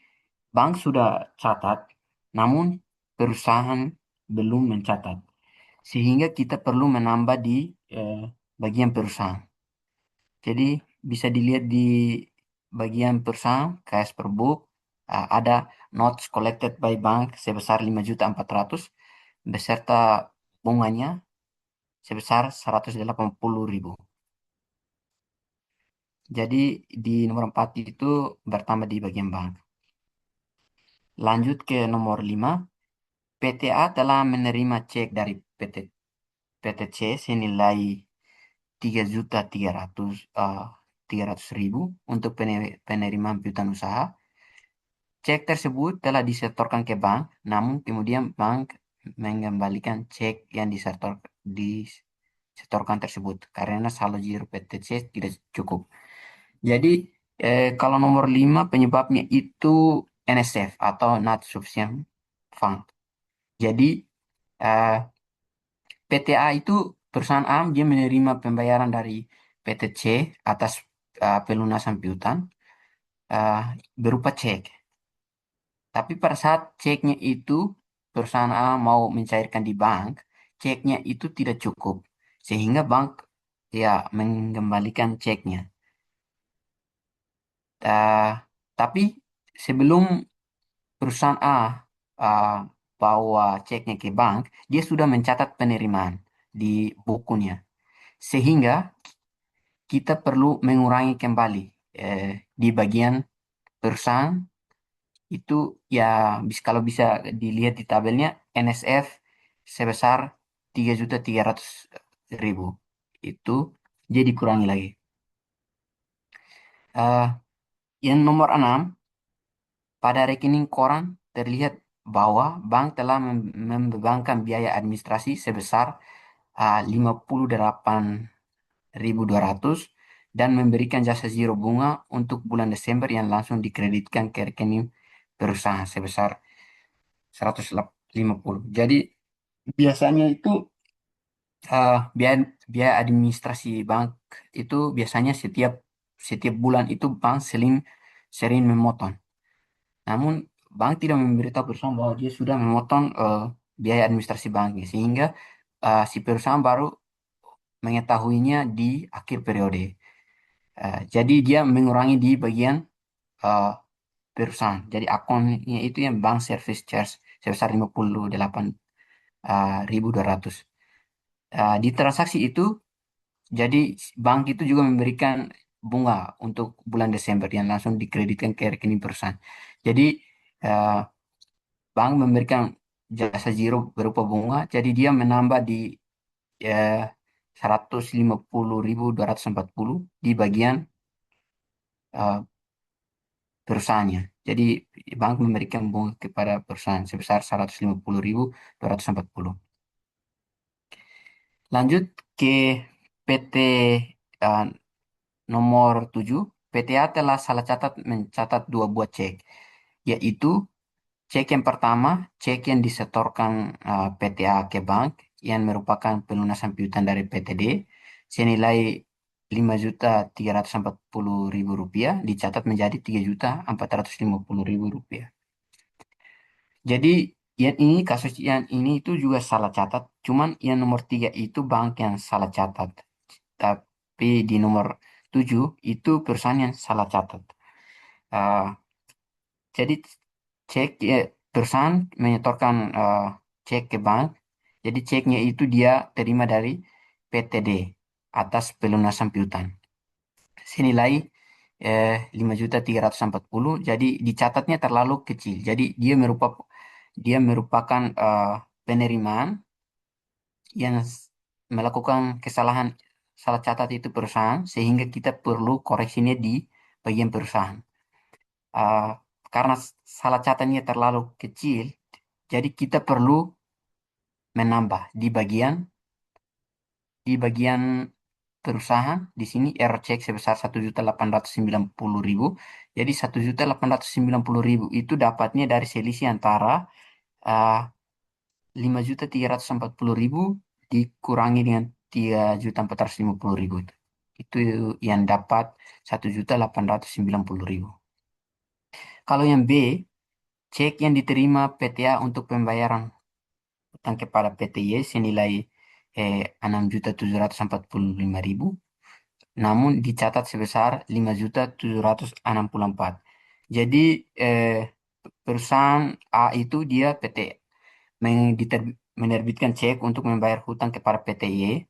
bank sudah catat, namun perusahaan belum mencatat. Sehingga kita perlu menambah di eh, bagian perusahaan. Jadi bisa dilihat di bagian perusahaan, KS per book, ada notes collected by bank sebesar 5.400.000 beserta bunganya sebesar 180.000. Jadi di nomor 4 itu bertambah di bagian bank. Lanjut ke nomor 5, PTA telah menerima cek dari PTC senilai 3.300.000 untuk penerimaan piutang usaha. Cek tersebut telah disetorkan ke bank, namun kemudian bank mengembalikan cek yang disetorkan tersebut karena saldo giro PTC tidak cukup. Jadi kalau nomor 5 penyebabnya itu NSF atau Not Sufficient Fund. Jadi eh, PTA itu perusahaan A dia menerima pembayaran dari PTC atas pelunasan piutang eh, berupa cek. Tapi pada saat ceknya itu perusahaan A mau mencairkan di bank, ceknya itu tidak cukup sehingga bank ya mengembalikan ceknya. Eh, tapi sebelum perusahaan A uh, bawa ceknya ke bank, dia sudah mencatat penerimaan di bukunya. Sehingga kita perlu mengurangi kembali di bagian perusahaan itu ya kalau bisa dilihat di tabelnya NSF sebesar 3.300.000 itu jadi dikurangi lagi. Eh, yang nomor 6 pada rekening koran terlihat bahwa bank telah membebankan biaya administrasi sebesar 58.200 dan memberikan jasa zero bunga untuk bulan Desember yang langsung dikreditkan ke rekening perusahaan sebesar 150. Jadi biasanya itu biaya biaya administrasi bank itu biasanya setiap setiap bulan itu bank sering memotong. Namun bank tidak memberitahu perusahaan bahwa dia sudah memotong biaya administrasi banknya sehingga si perusahaan baru mengetahuinya di akhir periode. Jadi dia mengurangi di bagian eh, perusahaan. Jadi akunnya itu yang bank service charge sebesar 58.200. Di transaksi itu jadi bank itu juga memberikan bunga untuk bulan Desember yang langsung dikreditkan ke rekening perusahaan. Jadi eh, bank memberikan jasa giro berupa bunga, jadi dia menambah di eh, 150.240 di bagian eh, perusahaannya. Jadi bank memberikan bunga kepada perusahaan sebesar 150.240. Lanjut ke PT eh, nomor 7. PTA telah salah catat mencatat dua buah cek, yaitu cek yang pertama, cek yang disetorkan PTA ke bank yang merupakan pelunasan piutang dari PTD senilai 5.340.000 rupiah dicatat menjadi 3.450.000 rupiah. Jadi yang ini kasus yang ini itu juga salah catat, cuman yang nomor 3 itu bank yang salah catat. Tapi di nomor 7 itu perusahaan yang salah catat. Ah, jadi cek perusahaan menyetorkan cek ke bank. Jadi ceknya itu dia terima dari PTD atas pelunasan piutang senilai 5.340. Jadi dicatatnya terlalu kecil. Jadi dia merupakan penerimaan yang melakukan kesalahan salah catat itu perusahaan sehingga kita perlu koreksinya di bagian perusahaan. Ah, karena salah catatnya terlalu kecil, jadi kita perlu menambah di bagian perusahaan. Di sini error check sebesar 1.890.000. Jadi 1.890.000 itu dapatnya dari selisih antara uh, 5.340.000 dikurangi dengan 3.450.000. Itu yang dapat 1.890.000. Kalau yang B, cek yang diterima PTA untuk pembayaran utang kepada PTY senilai 6.745.000, namun dicatat sebesar 5.764. Jadi perusahaan A itu dia PT menerbitkan cek untuk membayar hutang kepada PTY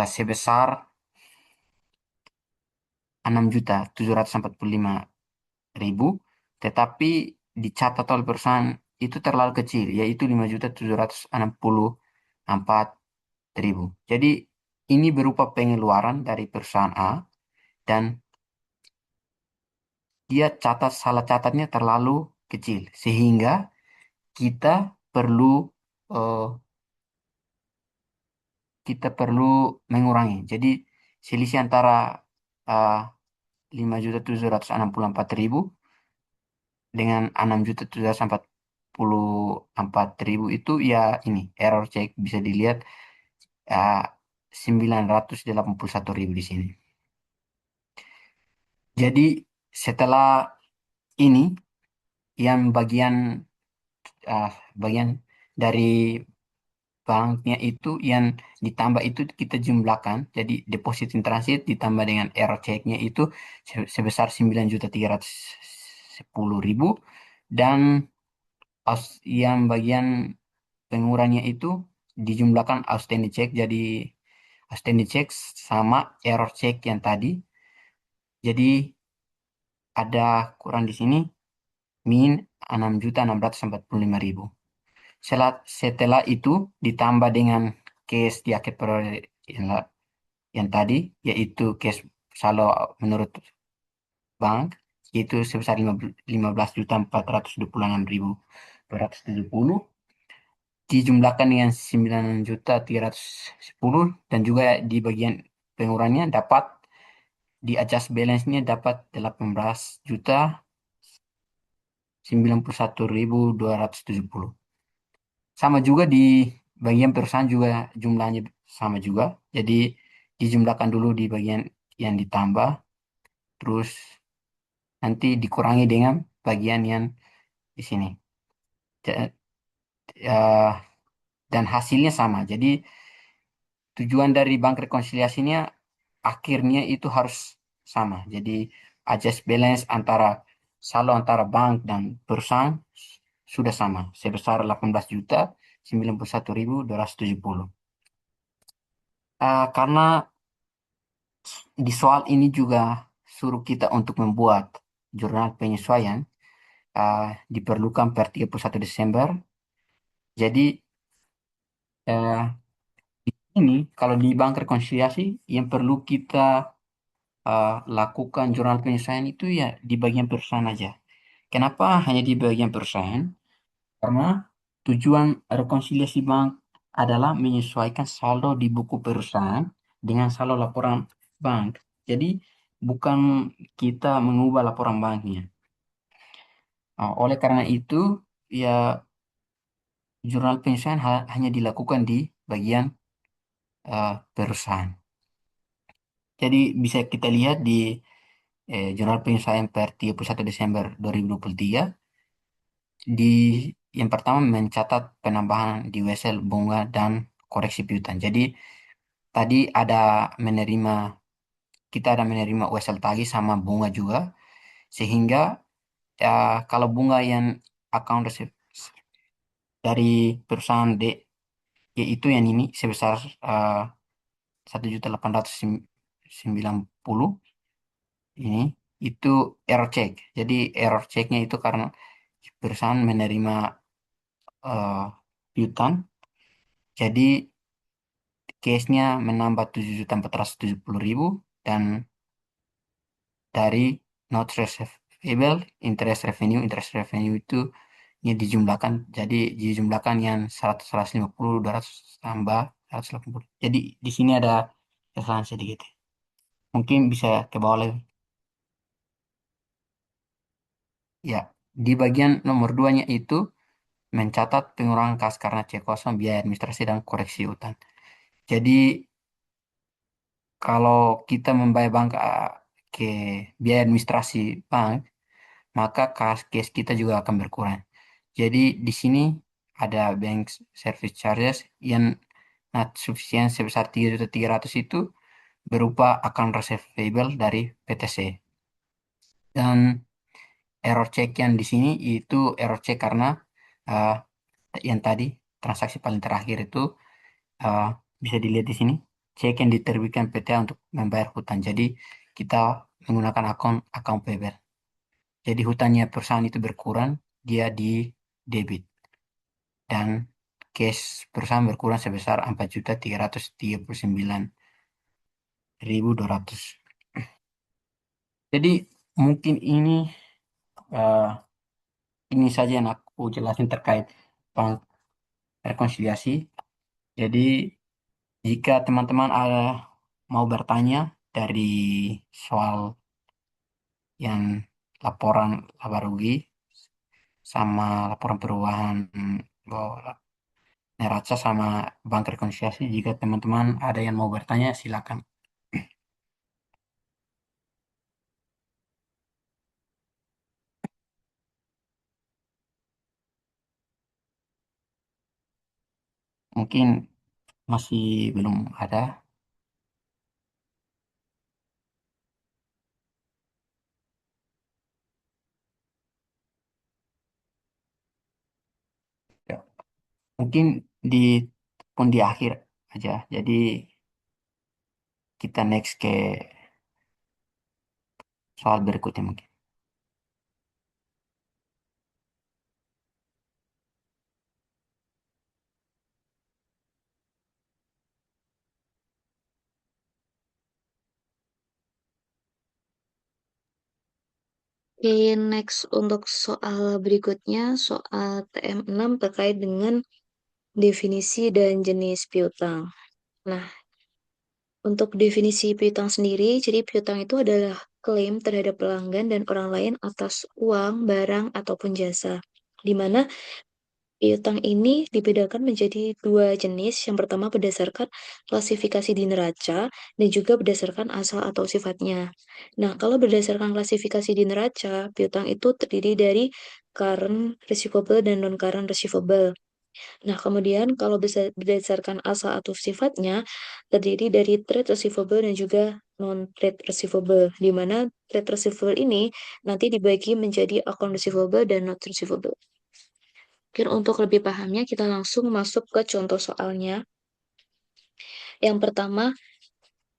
sebesar 6.745.000, tetapi dicatat oleh perusahaan itu terlalu kecil, yaitu 5.764.000. Jadi ini berupa pengeluaran dari perusahaan A dan dia salah catatnya terlalu kecil sehingga kita perlu eh, kita perlu mengurangi. Jadi selisih antara eh, 5.764.000 dengan 6.784.000 itu ya ini error check bisa dilihat uh, 981.000 di sini. Jadi setelah ini yang bagian dari banknya itu yang ditambah itu kita jumlahkan. Jadi deposit in transit ditambah dengan error checknya itu sebesar 9.310.000 dan yang bagian pengurangnya itu dijumlahkan outstanding check. Jadi outstanding check sama error check yang tadi. Jadi ada kurang di sini min 6.645.000. Setelah itu ditambah dengan case di akhir periode yang tadi, yaitu case saldo menurut bank, itu sebesar 15.426.270 dijumlahkan dengan 9.310 dan juga di bagian pengurangnya dapat di adjust balance-nya dapat 18.091.270. Sama juga di bagian perusahaan juga jumlahnya sama juga. Jadi dijumlahkan dulu di bagian yang ditambah, terus nanti dikurangi dengan bagian yang di sini. Ja- eh, Dan hasilnya sama. Jadi tujuan dari bank rekonsiliasinya akhirnya itu harus sama. Jadi adjust balance antara saldo antara bank dan perusahaan sudah sama sebesar 18.091.270. Karena di soal ini juga suruh kita untuk membuat jurnal penyesuaian, diperlukan per 31 Desember. Jadi ini kalau di bank rekonsiliasi yang perlu kita lakukan jurnal penyelesaian itu ya di bagian perusahaan aja. Kenapa hanya di bagian perusahaan? Karena tujuan rekonsiliasi bank adalah menyesuaikan saldo di buku perusahaan dengan saldo laporan bank. Jadi bukan kita mengubah laporan banknya. Oleh karena itu, ya jurnal penyelesaian hanya dilakukan di bagian perusahaan. Jadi bisa kita lihat di jurnal penyelesaian per 31 Desember 2023 di yang pertama mencatat penambahan di wesel bunga dan koreksi piutang. Jadi tadi menerima kita ada menerima wesel tagih sama bunga juga sehingga kalau bunga yang account receive dari perusahaan D yaitu yang ini sebesar 1.890.000 ini itu error check. Jadi error checknya itu karena perusahaan menerima piutang. Jadi case-nya menambah 7.470.000 dan dari not receivable interest revenue itu ini dijumlahkan jadi dijumlahkan yang 150 200 tambah 180. Jadi di sini ada kesalahan sedikit. Mungkin bisa ke bawah lagi. Ya, di bagian nomor 2-nya itu mencatat pengurangan kas karena cek kosong, biaya administrasi dan koreksi utang. Jadi kalau kita membayar bank ke biaya administrasi bank, maka kas kita juga akan berkurang. Jadi di sini ada bank service charges yang not sufficient sebesar 3.300.000 itu berupa account receivable dari PTC. Dan error check yang di sini itu error check karena uh, yang tadi transaksi paling terakhir itu uh, bisa dilihat di sini cek yang diterbitkan PTA untuk membayar hutang. Jadi kita menggunakan account payable. Jadi hutangnya perusahaan itu berkurang, dia di debit dan cash perusahaan berkurang sebesar 4.339.200. Jadi mungkin uh, ini saja yang aku jelasin terkait bank rekonsiliasi. Jadi jika teman-teman mau bertanya dari soal yang laporan laba rugi sama laporan perubahan bahwa neraca sama bank rekonsiliasi, jika teman-teman ada yang mau bertanya silakan. Mungkin masih belum ada. Ya, mungkin di pun di akhir aja. Jadi kita next ke soal berikutnya mungkin. Oke, next untuk soal berikutnya, soal TM6 terkait dengan definisi dan jenis piutang. Nah, untuk definisi piutang sendiri, jadi piutang itu adalah klaim terhadap pelanggan dan orang lain atas uang, barang, ataupun jasa. Di mana piutang ini dibedakan menjadi dua jenis. Yang pertama berdasarkan klasifikasi di neraca dan juga berdasarkan asal atau sifatnya. Nah, kalau berdasarkan klasifikasi di neraca, piutang itu terdiri dari current receivable dan non-current receivable. Nah, kemudian kalau bisa berdasarkan asal atau sifatnya, terdiri dari trade receivable dan juga non-trade receivable, di mana trade receivable ini nanti dibagi menjadi account receivable dan not receivable. Mungkin untuk lebih pahamnya, kita langsung masuk ke contoh soalnya. Yang pertama,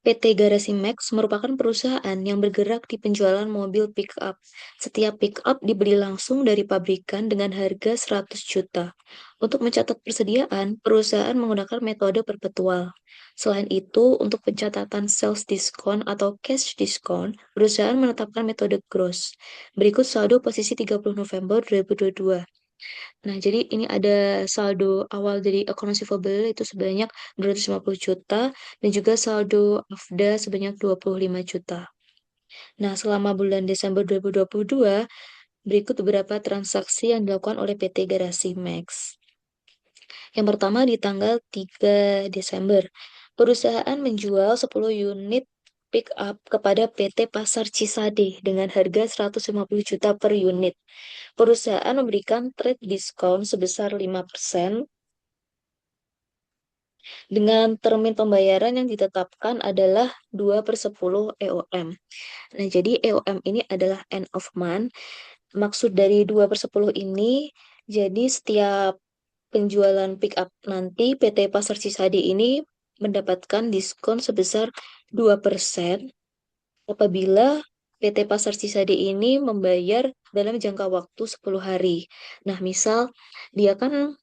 PT Garasi Max merupakan perusahaan yang bergerak di penjualan mobil pick-up. Setiap pick-up dibeli langsung dari pabrikan dengan harga 100 juta. Untuk mencatat persediaan, perusahaan menggunakan metode perpetual. Selain itu, untuk pencatatan sales discount atau cash discount, perusahaan menetapkan metode gross. Berikut saldo posisi 30 November 2022. Nah, jadi ini ada saldo awal dari account receivable itu sebanyak 250 juta dan juga saldo AFDA sebanyak 25 juta. Nah, selama bulan Desember 2022, berikut beberapa transaksi yang dilakukan oleh PT Garasi Max. Yang pertama di tanggal 3 Desember, perusahaan menjual 10 unit pick up kepada PT Pasar Cisade dengan harga 150 juta per unit. Perusahaan memberikan trade discount sebesar 5% dengan termin pembayaran yang ditetapkan adalah 2 per 10 EOM. Nah, jadi EOM ini adalah end of month. Maksud dari 2 per 10 ini, jadi setiap penjualan pick up nanti PT Pasar Cisade ini mendapatkan diskon sebesar 2% apabila PT Pasar Cisade ini membayar dalam jangka waktu 10 hari. Nah, misal dia kan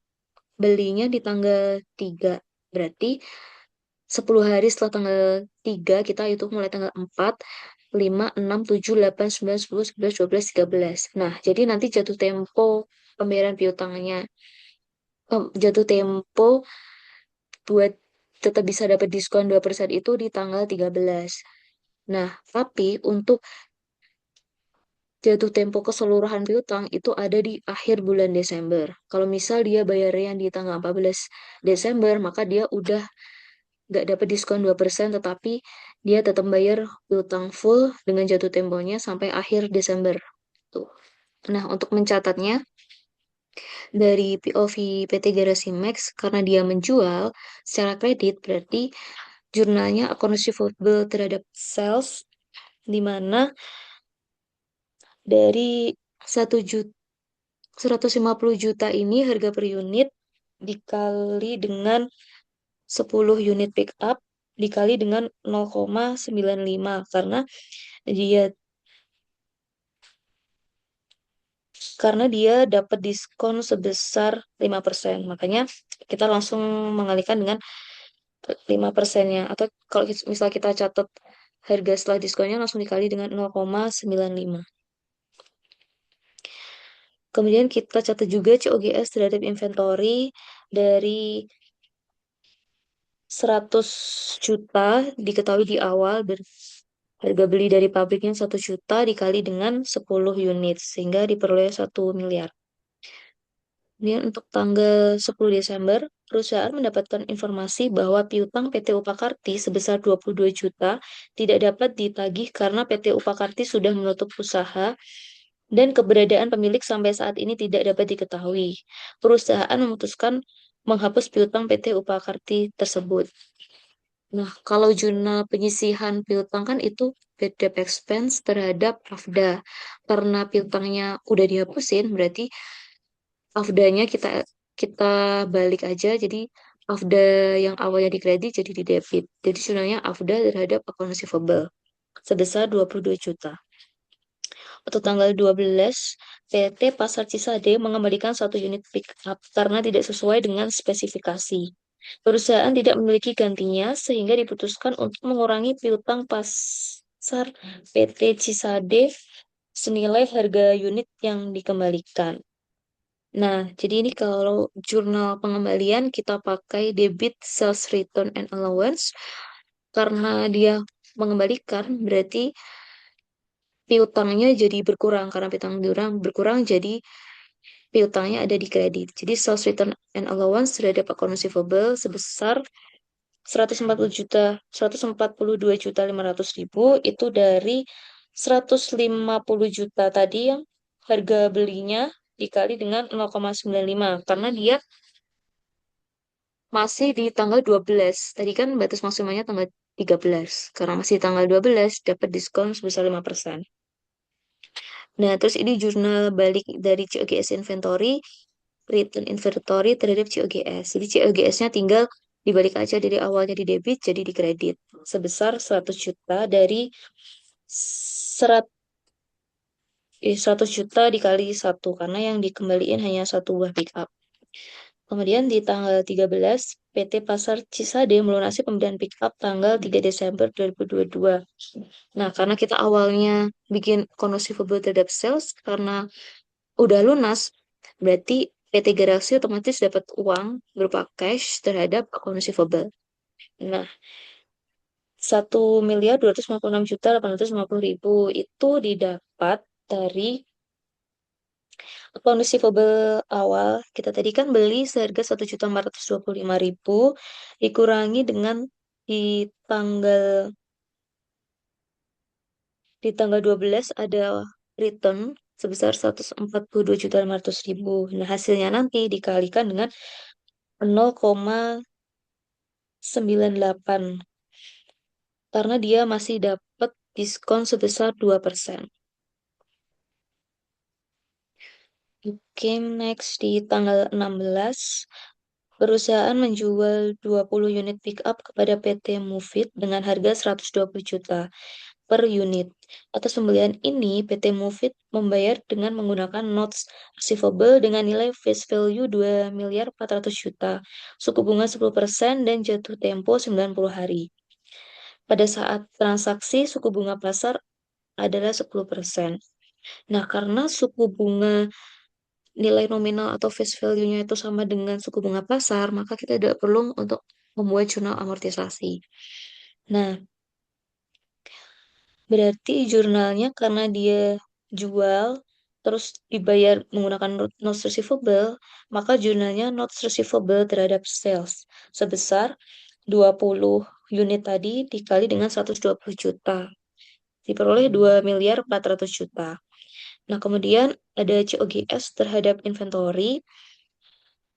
belinya di tanggal 3. Berarti 10 hari setelah tanggal 3, kita hitung mulai tanggal 4, 5, 6, 7, 8, 9, 10, 11, 12, 13. Nah, jadi nanti jatuh tempo pembayaran piutangnya, jatuh tempo buat tetap bisa dapat diskon 2% itu di tanggal 13. Nah, tapi untuk jatuh tempo keseluruhan piutang itu ada di akhir bulan Desember. Kalau misal dia bayarnya di tanggal 14 Desember, maka dia udah nggak dapat diskon 2%, tetapi dia tetap bayar piutang full dengan jatuh temponya sampai akhir Desember. Tuh. Nah, untuk mencatatnya, dari POV PT Garasi Max, karena dia menjual secara kredit, berarti jurnalnya account receivable terhadap sales, di mana dari 150 juta ini harga per unit dikali dengan 10 unit pick up dikali dengan 0,95 dia karena dia dapat diskon sebesar 5%. Makanya kita langsung mengalihkan dengan 5%-nya. Atau kalau misal kita catat harga setelah diskonnya langsung dikali dengan 0,95. Kemudian kita catat juga COGS terhadap inventory dari 100 juta diketahui di awal harga beli dari pabriknya 1 juta dikali dengan 10 unit sehingga diperoleh 1 miliar. Kemudian untuk tanggal 10 Desember, perusahaan mendapatkan informasi bahwa piutang PT Upakarti sebesar 22 juta tidak dapat ditagih karena PT Upakarti sudah menutup usaha dan keberadaan pemilik sampai saat ini tidak dapat diketahui. Perusahaan memutuskan menghapus piutang PT Upakarti tersebut. Nah, kalau jurnal penyisihan piutang kan itu bad debt expense terhadap AFDA. Karena piutangnya udah dihapusin, berarti AFDA-nya kita kita balik aja. Jadi AFDA yang awalnya di kredit jadi di debit. Jadi jurnalnya AFDA terhadap account receivable sebesar 22 juta. Untuk tanggal 12, PT Pasar Cisade mengembalikan 1 unit pick up karena tidak sesuai dengan spesifikasi. Perusahaan tidak memiliki gantinya sehingga diputuskan untuk mengurangi piutang pasar PT Cisade senilai harga unit yang dikembalikan. Nah, jadi ini kalau jurnal pengembalian kita pakai debit sales return and allowance karena dia mengembalikan berarti piutangnya jadi berkurang karena piutang berkurang jadi piutangnya ada di kredit. Jadi sales return and allowance terhadap account receivable sebesar 140 juta 142 juta 500 ribu itu dari 150 juta tadi yang harga belinya dikali dengan 0,95 karena dia masih di tanggal 12. Tadi kan batas maksimalnya tanggal 13. Karena masih tanggal 12 dapat diskon sebesar 5%. Nah, terus ini jurnal balik dari COGS inventory, return inventory terhadap COGS. Jadi COGS-nya tinggal dibalik aja dari awalnya di debit jadi di kredit sebesar 100 juta dari serat 100 juta dikali satu karena yang dikembaliin hanya satu buah pick up. Kemudian di tanggal 13, PT Pasar Cisade melunasi pembelian pick up tanggal 3 Desember 2022. Nah, karena kita awalnya bikin account receivable terhadap sales karena udah lunas, berarti PT Galaxy otomatis dapat uang berupa cash terhadap account receivable. Nah, 1.256.850.000 itu didapat dari account receivable awal. Kita tadi kan beli seharga 1.425.000 dikurangi dengan di tanggal di tanggal 12 ada return sebesar 142.500.000. Nah, hasilnya nanti dikalikan dengan 0,98 karena dia masih dapat diskon sebesar 2%. Oke, next di tanggal 16, perusahaan menjual 20 unit pick up kepada PT Mufid dengan harga 120 juta per unit. Atas pembelian ini, PT Mufid membayar dengan menggunakan notes receivable dengan nilai face value 2.400.000.000, suku bunga 10% dan jatuh tempo 90 hari. Pada saat transaksi, suku bunga pasar adalah 10%. Nah, karena suku bunga nilai nominal atau face value-nya itu sama dengan suku bunga pasar, maka kita tidak perlu untuk membuat jurnal amortisasi. Nah, berarti jurnalnya karena dia jual terus dibayar menggunakan notes receivable, maka jurnalnya notes receivable terhadap sales sebesar 20 unit tadi dikali dengan 120 juta. Diperoleh 2.400.000.000. Nah, kemudian ada COGS terhadap inventory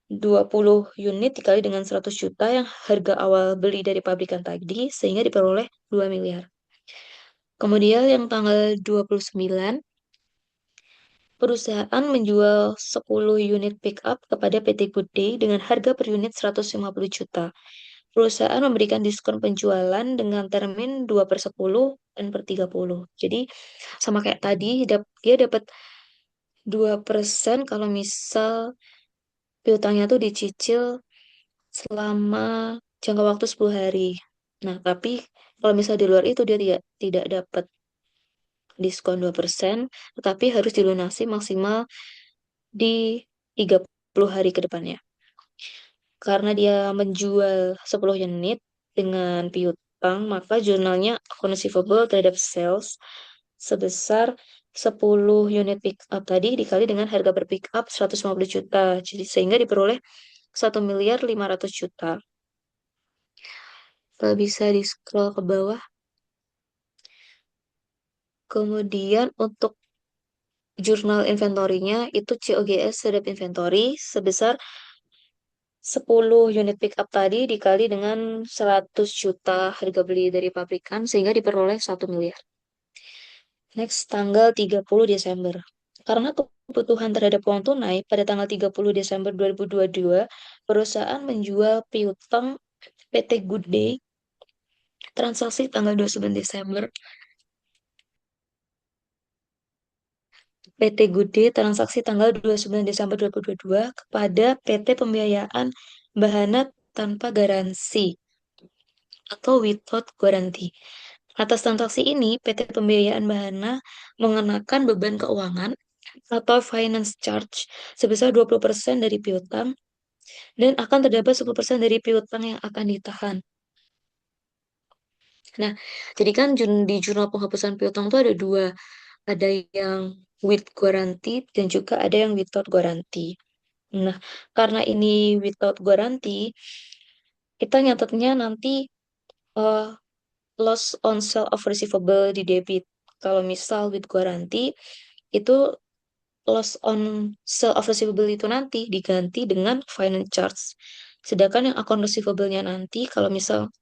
20 unit dikali dengan 100 juta yang harga awal beli dari pabrikan tadi sehingga diperoleh 2 miliar. Kemudian yang tanggal 29, perusahaan menjual 10 unit pick up kepada PT Good Day dengan harga per unit 150 juta. Perusahaan memberikan diskon penjualan dengan termin 2/10 dan per 30. Jadi sama kayak tadi, dia dapat 2% kalau misal piutangnya tuh dicicil selama jangka waktu 10 hari. Nah, tapi kalau misalnya di luar itu dia tidak dapat diskon 2%, tetapi harus dilunasi maksimal di 30 hari ke depannya. Karena dia menjual 10 unit dengan piutang, maka jurnalnya account receivable terhadap sales sebesar 10 unit pick up tadi dikali dengan harga per pick up 150 juta. Jadi sehingga diperoleh 1.500.000.000. Kalau bisa di scroll ke bawah. Kemudian untuk jurnal inventorinya itu COGS terhadap inventory sebesar 10 unit pick up tadi dikali dengan 100 juta harga beli dari pabrikan sehingga diperoleh 1 miliar. Next, tanggal 30 Desember. Karena kebutuhan terhadap uang tunai pada tanggal 30 Desember 2022, perusahaan menjual piutang PT Good Day transaksi tanggal 29 Desember PT Good Day transaksi tanggal 29 Desember 2022 kepada PT Pembiayaan Bahana Tanpa Garansi atau Without Guarantee. Atas transaksi ini, PT Pembiayaan Bahana mengenakan beban keuangan atau finance charge sebesar 20% dari piutang dan akan terdapat 10% dari piutang yang akan ditahan. Nah, jadi kan di jurnal penghapusan piutang itu ada dua. Ada yang with guarantee dan juga ada yang without guarantee. Nah, karena ini without guarantee, kita nyatetnya nanti uh, loss on sale of receivable di debit. Kalau misal with guarantee, itu loss on sale of receivable itu nanti diganti dengan finance charge. Sedangkan yang account receivable-nya nanti, kalau misal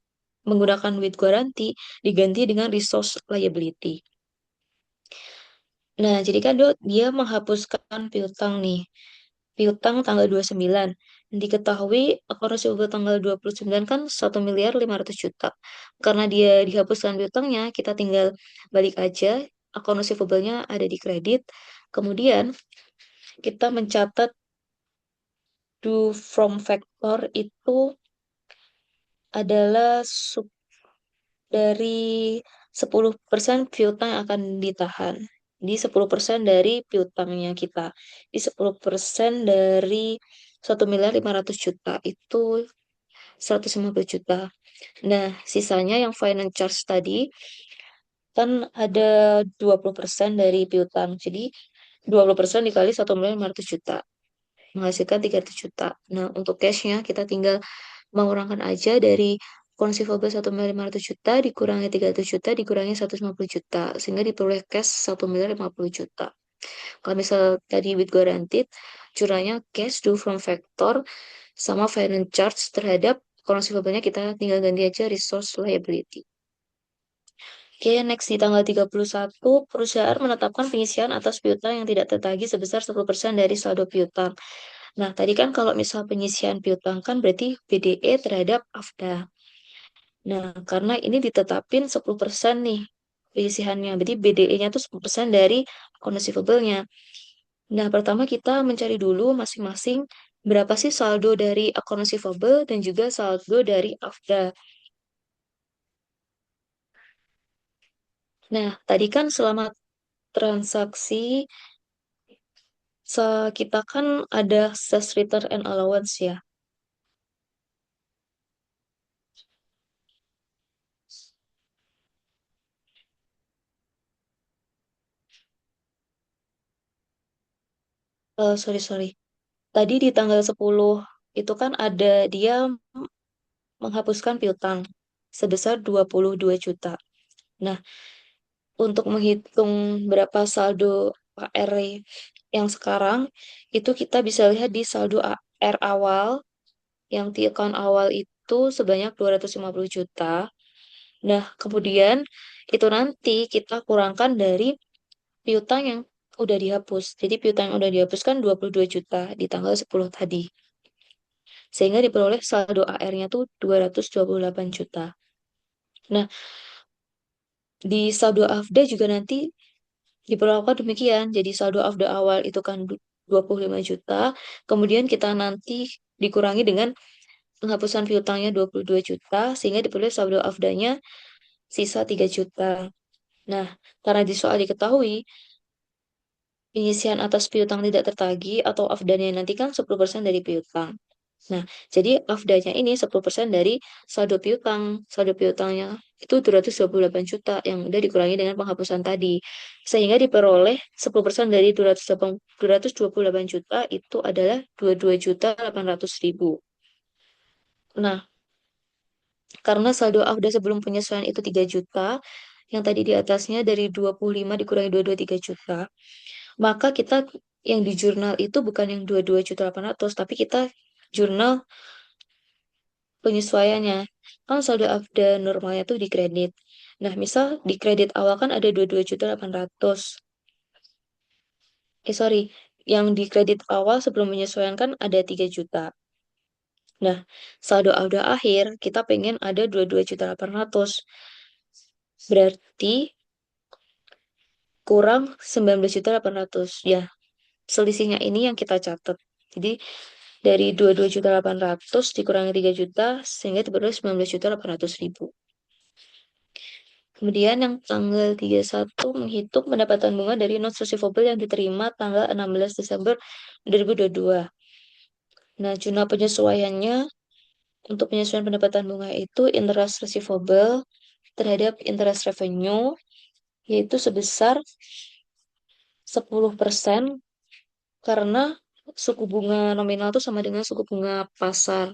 menggunakan with guarantee, diganti dengan resource liability. Nah, jadi kan dia menghapuskan piutang nih. Piutang tanggal 29. Diketahui account receivable tanggal 29 kan 1.500.000.000. Karena dia dihapuskan piutangnya, kita tinggal balik aja, account receivable-nya ada di kredit. Kemudian kita mencatat do from factor itu adalah dari 10% piutang yang akan ditahan. Di 10% dari piutangnya kita. Di 10% dari 1.500.000.000 itu 150 juta. Nah, sisanya yang finance charge tadi kan ada 20% dari piutang. Jadi 20% dikali 1.500.000.000 menghasilkan 300 juta. Nah, untuk cashnya kita tinggal mengurangkan aja dari consumable 1.500.000.000 dikurangi 300 juta dikurangi 150 juta sehingga diperoleh cash 1.050.000.000. Kalau misal tadi with guaranteed, curahnya cash due from factor sama finance charge terhadap consumable-nya kita tinggal ganti aja resource liability. Oke, next di tanggal 31, perusahaan menetapkan pengisian atas piutang yang tidak tertagih sebesar 10% dari saldo piutang. Nah, tadi kan kalau misal pengisian piutang kan berarti BDE terhadap AFDA. Nah, karena ini ditetapin 10% nih pengisiannya. Berarti BDE-nya itu 10% dari account receivable-nya. Nah, pertama kita mencari dulu masing-masing berapa sih saldo dari account receivable dan juga saldo dari AFDA. Nah, tadi kan selama transaksi kita kan ada sales return and allowance ya. Sorry. Tadi di tanggal 10 itu kan ada dia menghapuskan piutang sebesar 22 juta. Nah, untuk menghitung berapa saldo AR yang sekarang, itu kita bisa lihat di saldo AR awal, yang di account awal itu sebanyak 250 juta. Nah, kemudian itu nanti kita kurangkan dari piutang yang udah dihapus. Jadi piutang yang udah dihapus kan 22 juta di tanggal 10 tadi. Sehingga diperoleh saldo AR-nya tuh 228 juta. Nah, di saldo AFDA juga nanti diperlakukan demikian. Jadi saldo AFDA awal itu kan 25 juta, kemudian kita nanti dikurangi dengan penghapusan piutangnya 22 juta, sehingga diperoleh saldo AFDA-nya sisa 3 juta. Nah, karena di soal diketahui pengisian atas piutang tidak tertagih atau AFDA-nya nanti kan 10% dari piutang. Nah, jadi AFDA-nya ini 10% dari saldo piutang. Saldo piutangnya itu 228 juta yang udah dikurangi dengan penghapusan tadi. Sehingga diperoleh 10% dari 228 juta itu adalah 22.800.000. Nah, karena saldo AFDA sebelum penyesuaian itu 3 juta, yang tadi di atasnya dari 25 dikurangi 22 3 juta, maka kita yang di jurnal itu bukan yang 22.800, tapi kita jurnal penyesuaiannya. Kan saldo AFDA normalnya tuh di kredit. Nah, misal di kredit awal kan ada 22.800. Sorry. Yang di kredit awal sebelum menyesuaikan kan ada 3 juta. Nah, saldo AFDA akhir kita pengen ada 22.800. Berarti kurang 19.800. Ya, selisihnya ini yang kita catat. Jadi, dari 22.800 dikurangi 3 juta, sehingga diperoleh 19.800.000. Kemudian yang tanggal 31 menghitung pendapatan bunga dari notes receivable yang diterima tanggal 16 Desember 2022. Nah, jurnal penyesuaiannya untuk penyesuaian pendapatan bunga itu interest receivable terhadap interest revenue yaitu sebesar 10% karena suku bunga nominal itu sama dengan suku bunga pasar.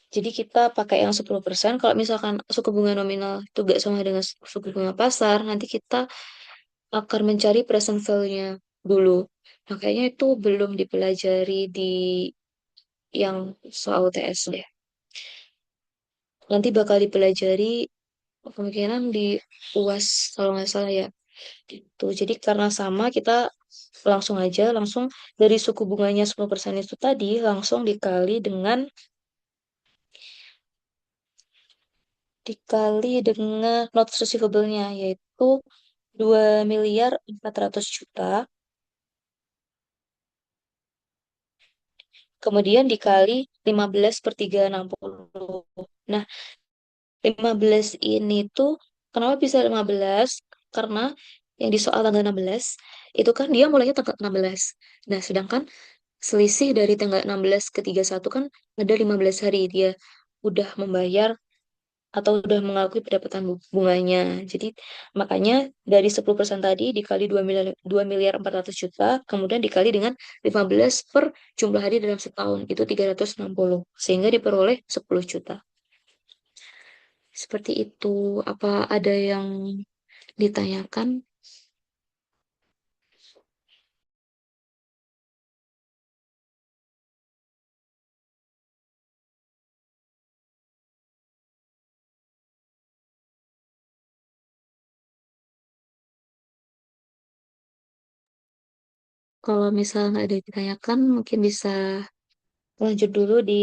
Jadi kita pakai yang 10%. Kalau misalkan suku bunga nominal itu gak sama dengan suku bunga pasar, nanti kita akan mencari present value-nya dulu. Makanya itu belum dipelajari di yang soal UTS deh. Nanti bakal dipelajari kemungkinan di UAS kalau nggak salah ya. Gitu. Jadi karena sama kita langsung aja, langsung dari suku bunganya 10% itu tadi, langsung dikali dengan notes receivable-nya, yaitu 2.400.000.000, kemudian dikali 15/360. Nah, 15 ini tuh kenapa bisa 15? Karena yang di soal tanggal 16 itu kan dia mulainya tanggal 16. Nah, sedangkan selisih dari tanggal 16 ke 31 kan ada 15 hari dia udah membayar atau udah mengakui pendapatan bunganya. Jadi makanya dari 10% tadi dikali 2.400.000.000, kemudian dikali dengan 15 per jumlah hari dalam setahun, itu 360. Sehingga diperoleh 10 juta. Seperti itu. Apa ada yang ditanyakan? Kalau misalnya nggak ada yang ditanyakan, mungkin bisa lanjut dulu di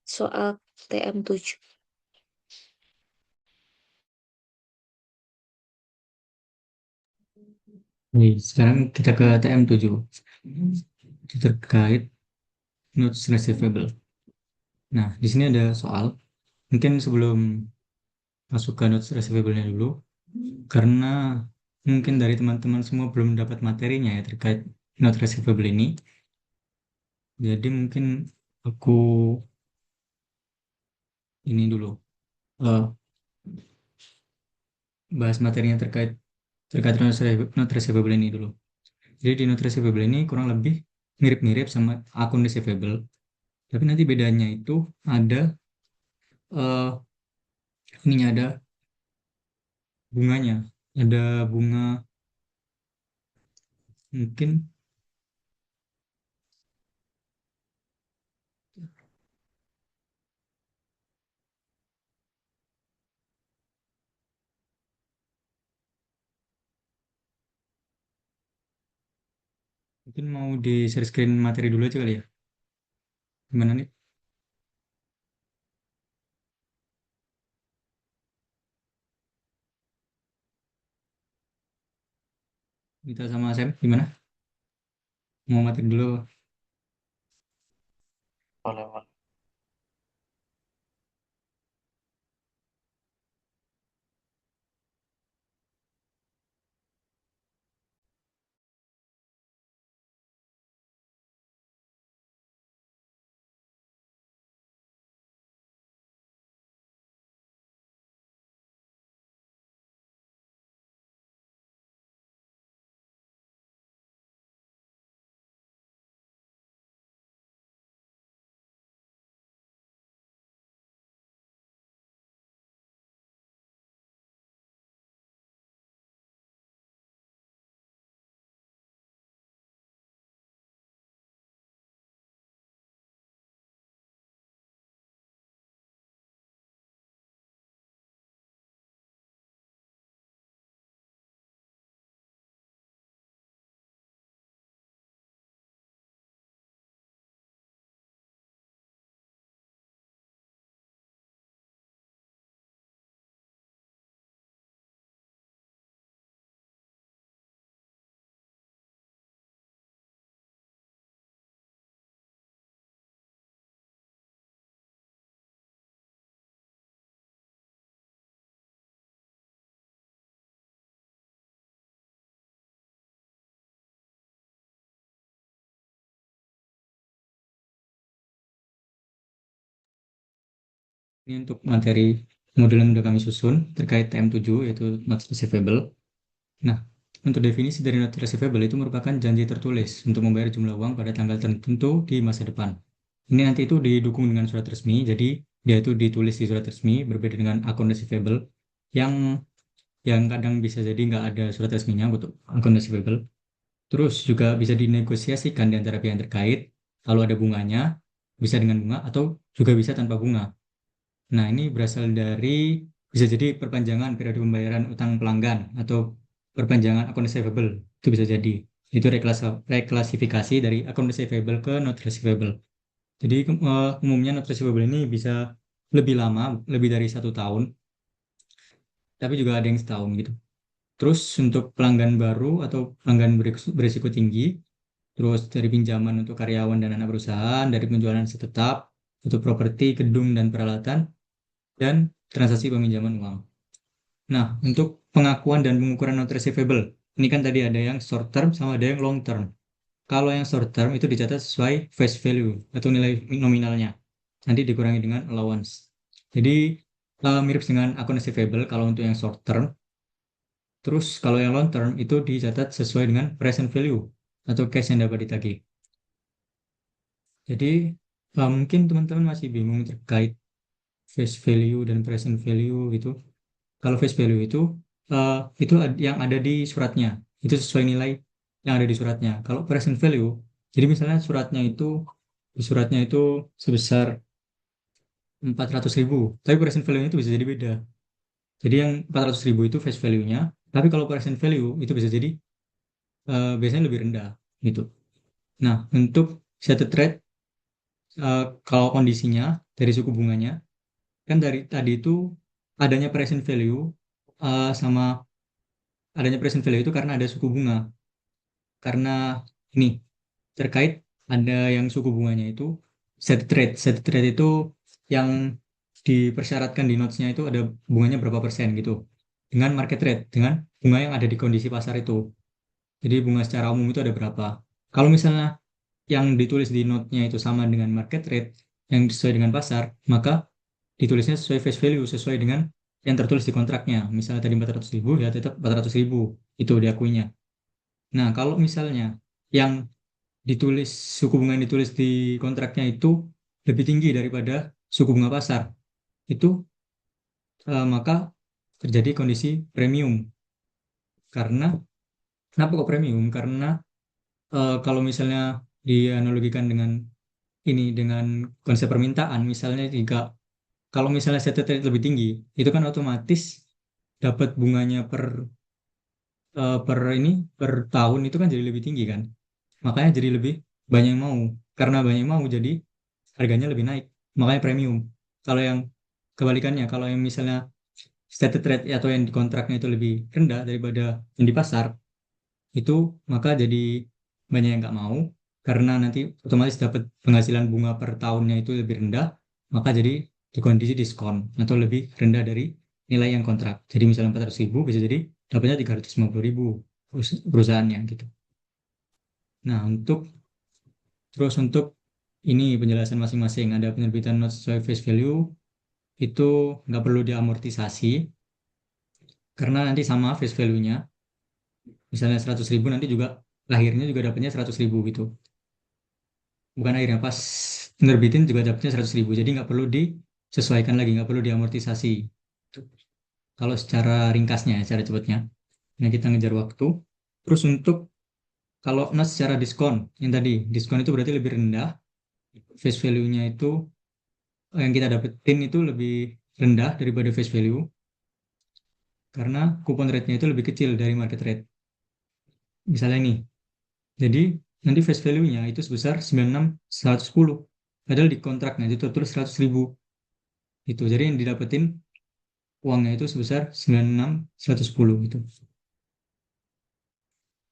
soal TM7. Oke, sekarang kita ke TM7 terkait notes receivable. Nah, di sini ada soal. Mungkin sebelum masuk ke notes receivable-nya dulu, karena mungkin dari teman-teman semua belum dapat materinya ya terkait note receivable ini. Jadi mungkin aku ini dulu eh, bahas materinya terkait terkait note receivable ini dulu. Jadi di note receivable ini kurang lebih mirip-mirip sama akun receivable, tapi nanti bedanya itu ada eh, ininya ada bunganya, ada bunga mungkin mungkin mau di share screen materi dulu aja kali ya. Gimana nih? Kita sama Sam gimana? Mau materi dulu? Boleh, boleh. Ini untuk materi modul yang sudah kami susun terkait TM7 yaitu notes receivable. Nah, untuk definisi dari note receivable itu merupakan janji tertulis untuk membayar jumlah uang pada tanggal tertentu di masa depan. Ini nanti itu didukung dengan surat resmi, jadi dia itu ditulis di surat resmi, berbeda dengan akun receivable yang kadang bisa jadi nggak ada surat resminya untuk akun receivable. Terus juga bisa dinegosiasikan di antara pihak terkait, kalau ada bunganya, bisa dengan bunga atau juga bisa tanpa bunga. Nah, ini berasal dari bisa jadi perpanjangan periode pembayaran utang pelanggan atau perpanjangan akun receivable. Itu bisa jadi. Itu reklasifikasi dari account receivable ke not receivable. Jadi umumnya not receivable ini bisa lebih lama, lebih dari 1 tahun, tapi juga ada yang setahun gitu. Terus untuk pelanggan baru atau pelanggan berisiko tinggi, terus dari pinjaman untuk karyawan dan anak perusahaan, dari penjualan aset tetap, untuk properti, gedung, dan peralatan, dan transaksi peminjaman uang. Nah, untuk pengakuan dan pengukuran not receivable, ini kan tadi ada yang short term sama ada yang long term. Kalau yang short term itu dicatat sesuai face value atau nilai nominalnya. Nanti dikurangi dengan allowance. Jadi mirip dengan account receivable kalau untuk yang short term. Terus kalau yang long term itu dicatat sesuai dengan present value atau cash yang dapat ditagih. Jadi mungkin teman-teman masih bingung terkait face value dan present value gitu. Kalau face value itu yang ada di suratnya, itu sesuai nilai yang ada di suratnya. Kalau present value, jadi misalnya di suratnya itu sebesar 400.000, tapi present value itu bisa jadi beda. Jadi yang 400.000 itu face value-nya, tapi kalau present value itu bisa jadi biasanya lebih rendah gitu. Nah, untuk settled rate, kalau kondisinya dari suku bunganya, kan dari tadi itu adanya present value sama adanya present value itu karena ada suku bunga. Karena ini terkait ada yang suku bunganya itu settled rate. Settled rate itu yang dipersyaratkan di notes-nya itu ada bunganya berapa persen gitu. Dengan market rate, dengan bunga yang ada di kondisi pasar itu. Jadi bunga secara umum itu ada berapa. Kalau misalnya yang ditulis di note-nya itu sama dengan market rate yang sesuai dengan pasar, maka ditulisnya sesuai face value, sesuai dengan yang tertulis di kontraknya. Misalnya tadi 400.000, ya tetap 400.000 itu diakuinya. Nah, kalau misalnya yang ditulis suku bunga yang ditulis di kontraknya itu lebih tinggi daripada suku bunga pasar, itu maka terjadi kondisi premium. Karena kenapa kok premium? Karena kalau misalnya dianalogikan dengan ini dengan konsep permintaan, misalnya jika kalau misalnya settled rate lebih tinggi, itu kan otomatis dapat bunganya per tahun itu kan jadi lebih tinggi kan. Makanya jadi lebih banyak yang mau. Karena banyak yang mau jadi harganya lebih naik. Makanya premium. Kalau yang kebalikannya, kalau yang misalnya stated rate atau yang di kontraknya itu lebih rendah daripada yang di pasar, itu maka jadi banyak yang nggak mau karena nanti otomatis dapat penghasilan bunga per tahunnya itu lebih rendah, maka jadi di kondisi diskon atau lebih rendah dari nilai yang kontrak. Jadi misalnya 400.000 bisa jadi dapatnya 350.000 perusahaannya gitu. Nah, untuk ini penjelasan masing-masing, ada penerbitan not sesuai face value itu nggak perlu diamortisasi karena nanti sama face value-nya. Misalnya 100.000 nanti juga lahirnya juga dapatnya 100.000 gitu. Bukan akhirnya pas nerbitin juga dapatnya 100.000. Jadi nggak perlu disesuaikan lagi, nggak perlu diamortisasi. Kalau secara ringkasnya, secara cepatnya. Nah, kita ngejar waktu. Terus untuk kalau not secara diskon, yang tadi diskon itu berarti lebih rendah. Face value-nya itu yang kita dapetin itu lebih rendah daripada face value karena kupon rate-nya itu lebih kecil dari market rate. Misalnya ini, jadi nanti face value-nya itu sebesar 96.110. Padahal di kontraknya itu tertulis 100.000. Itu. Jadi yang didapetin uangnya itu sebesar 96.110 itu.